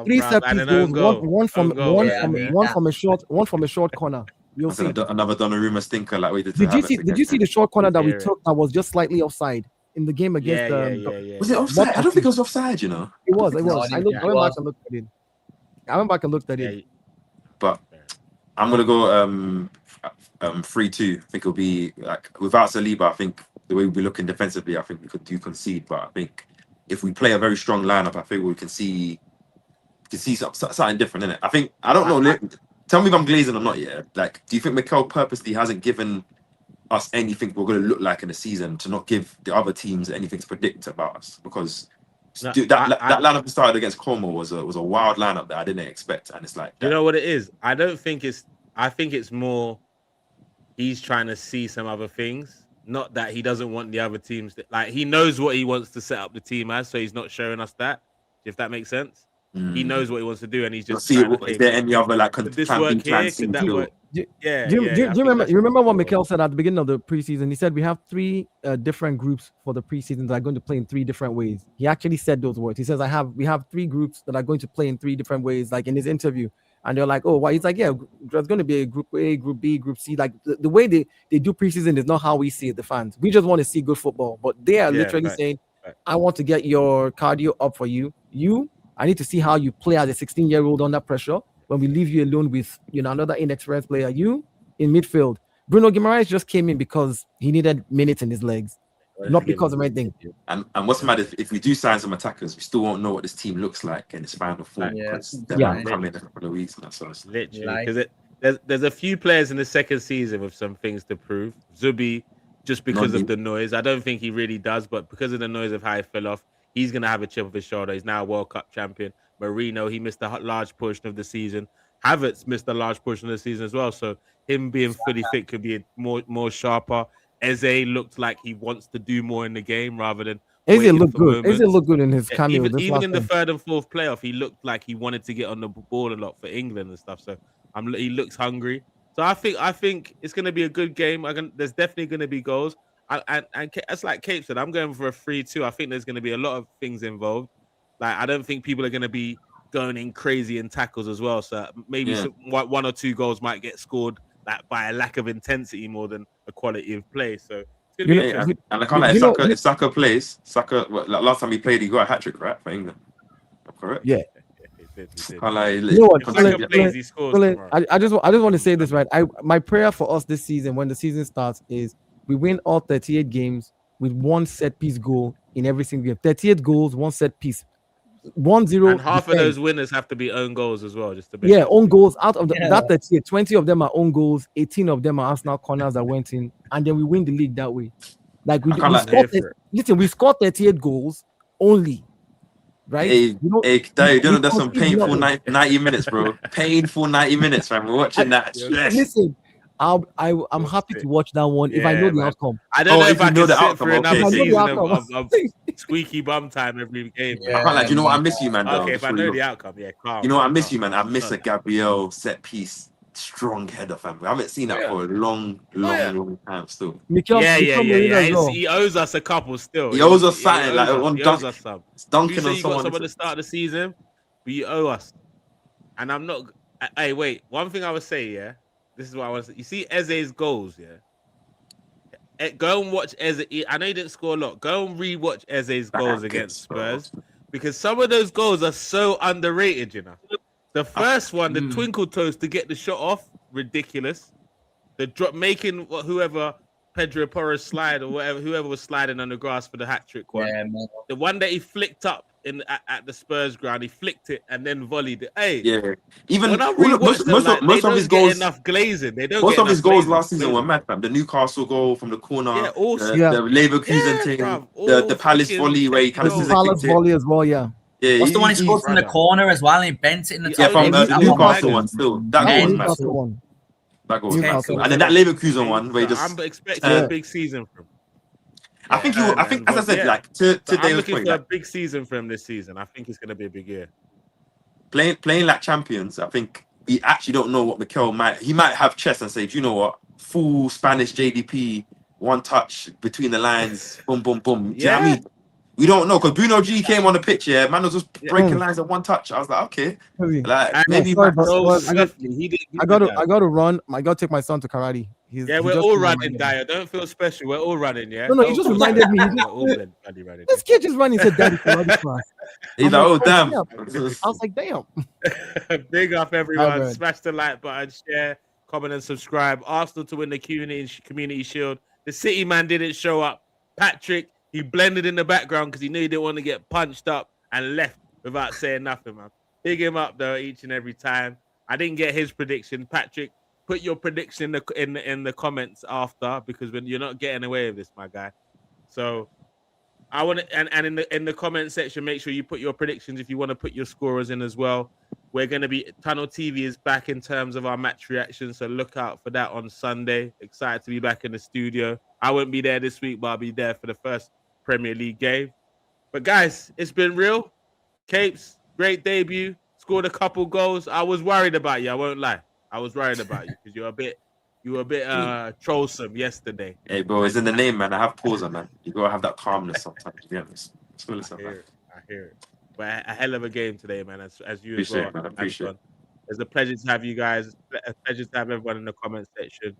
[SPEAKER 7] Three set piece goals. One from a short corner. You'll see
[SPEAKER 2] another Donnarumma stinker like we did.
[SPEAKER 7] Did you see the short corner that we took that was just slightly offside in the game against?
[SPEAKER 2] Was it offside? I don't think it was offside. You know,
[SPEAKER 7] it was. I went back and looked at it. I went back and looked at it.
[SPEAKER 2] But I'm gonna go 3-2. I think it'll be like without Saliba. I think the way we'll be looking defensively, I think we could do concede. But I think if we play a very strong lineup, I think we can see something different in it. I don't know. Tell me if I'm glazing or not. Yeah, like, do you think Mikel purposely hasn't given us anything we're going to look like in the season to not give the other teams anything to predict about us? Because that lineup started against Como was a wild lineup that I didn't expect, and it's like,
[SPEAKER 1] you know what it is? I think it's more he's trying to see some other things. Not that he doesn't want the other teams like he knows what he wants to set up the team as, so he's not showing us that. If that makes sense. He knows what he wants to do, and he's just.
[SPEAKER 2] Is there any other like
[SPEAKER 1] this work here? Could that work?
[SPEAKER 7] Do you remember what Mikel said at the beginning of the preseason? He said we have 3 different groups for the preseason that are going to play in 3 different ways. He actually said those words. He says, we have 3 groups that are going to play in 3 different ways, like in his interview. And they're like, oh, why? He's like, yeah, there's going to be a group A, group B, group C. Like the way they do preseason is not how we see it, the fans. We just want to see good football. But they are literally saying, I want to get your cardio up for you. I need to see how you play as a 16-year-old under pressure when we leave you alone with another inexperienced player. You in midfield. Bruno Guimaraes just came in because he needed minutes in his legs, not because of anything.
[SPEAKER 2] And what's mad if we do sign some attackers, we still won't know what this team looks like in its final form. Come in a couple of weeks and that's what
[SPEAKER 1] literally because there's a few players in the second season with some things to prove. Zubi, just because of the noise, I don't think he really does, but because of the noise of how he fell off. He's going to have a chip off his shoulder. He's now a World Cup champion. Marino, he missed a large portion of the season. Havertz missed a large portion of the season as well. So him being fully fit could be more sharper. Eze looked like he wants to do more in the game rather than
[SPEAKER 7] Eze looked good. Eze looked good in his cameo.
[SPEAKER 1] Even in the third and fourth playoff, he looked like he wanted to get on the ball a lot for England and stuff. So he looks hungry. So I think it's going to be a good game. There's definitely going to be goals. And it's like Cape said, I'm going for a 3-2. I think there's going to be a lot of things involved. Like I don't think people are going to be going in crazy in tackles as well. So maybe 1 or 2 goals might get scored like by a lack of intensity more than a quality of play. So it's going to be interesting.
[SPEAKER 2] And I can't like if Saka plays, last time he played, he got a hat trick, right, for England. Correct?
[SPEAKER 7] Yeah.
[SPEAKER 1] I
[SPEAKER 7] just want to say this, right? My prayer for us this season, when the season starts, is we win all 38 games with 1 set piece goal in every single game. 38 goals, 1 set piece. 1-0.
[SPEAKER 1] And half of those winners have to be own goals as well. Just to
[SPEAKER 7] own goals. Out of that 38, 20 of them are own goals, 18 of them are Arsenal corners that went in, and then we win the league that way. Like we scored 38 goals only. Right?
[SPEAKER 2] Hey, that's some painful 90 minutes, bro. Painful 90 minutes, man. We're watching that.
[SPEAKER 7] Listen, I'm happy to watch that one if I know the outcome.
[SPEAKER 1] I don't know if I know the outcome. Another season of squeaky bum time every game.
[SPEAKER 2] I can't like. You know what? I miss you, man.
[SPEAKER 1] Okay, if I know the outcome, calm.
[SPEAKER 2] You know what? I miss you, man. I miss a Gabriel set piece strong header, fam. I haven't seen that for a long time. Still.
[SPEAKER 1] He owes us a couple. Still,
[SPEAKER 2] he owes us something. Like on
[SPEAKER 1] some.
[SPEAKER 2] Dunking on
[SPEAKER 1] someone.
[SPEAKER 2] Got
[SPEAKER 1] some at the start of the season, but you owe us. And I'm not. Hey, wait. One thing I would say, this is what I want to say. You see Eze's goals, Go and watch Eze. I know he didn't score a lot. Go and rewatch Eze's goals against Spurs, because some of those goals are so underrated. You know, the first one, the twinkle toes to get the shot off, ridiculous. The drop, making whoever Pedro Porro slide or whoever was sliding on the grass for the hat trick one. Yeah, the one that he flicked up at the Spurs ground, he flicked it and then volleyed it. Hey,
[SPEAKER 2] even
[SPEAKER 1] when I most of his goals, enough glazing. They don't.
[SPEAKER 2] Most of his goals last season were mad, fam. The Newcastle goal from the corner, the Leverkusen thing, the Palace volley where he kind of
[SPEAKER 7] Palace volley as well. Yeah.
[SPEAKER 5] What's the one he scored from the corner as well? And he bent it in the top.
[SPEAKER 2] From the Newcastle one. Still, that goal was massive. That goal was massive. And then that Leverkusen one where he just.
[SPEAKER 1] I'm expecting a big season from.
[SPEAKER 2] I think as I said, like to
[SPEAKER 1] I'm looking for a big season for him this season. I think it's going to be a big year.
[SPEAKER 2] Playing like champions, I think we actually don't know what Mikel might. He might have chess and say, do you know what? Full Spanish JDP one touch between the lines, boom, boom, boom. Do you know what I mean? We don't know because Bruno G came on the pitch. Yeah, man was just breaking lines at one touch. I was like, okay, like maybe
[SPEAKER 7] sorry,
[SPEAKER 2] Max.
[SPEAKER 7] I got to run. I got to take my son to karate.
[SPEAKER 1] We're all running, Dyer. Don't feel special. We're all running. Yeah.
[SPEAKER 7] No, he just reminded me. This kid just running. He said, "Daddy, karate class."
[SPEAKER 2] He's like, oh damn.
[SPEAKER 7] I was like, damn.
[SPEAKER 1] Big up, everyone. Smash the like button, share, comment, and subscribe. Arsenal to win the Community Shield. The City man didn't show up. Patrick, he blended in the background because he knew he didn't want to get punched up and left without saying nothing, man. Big him up, though, each and every time. I didn't get his prediction. Patrick, put your prediction in the comments after, because when you're not getting away with this, my guy. So I want to, and in the comment section, make sure you put your predictions if you want to put your scorers in as well. We're going to be Tunnel TV is back in terms of our match reaction, so look out for that on Sunday. Excited to be back in the studio. I won't be there this week, but I'll be there for the first Premier League game. But guys, it's been real. Capes, great debut. Scored a couple goals. I was worried about you. I won't lie. I was worried about you because you were a bit trollsome yesterday.
[SPEAKER 2] Hey, bro, it's in the name, man. I have pause on, man. You gotta have that calmness sometimes. To be honest.
[SPEAKER 1] I hear it. But a hell of a game today, man. As you
[SPEAKER 2] appreciate
[SPEAKER 1] as well.
[SPEAKER 2] It, man. I appreciate it.
[SPEAKER 1] It's a pleasure to have you guys. A pleasure to have everyone in the comment section.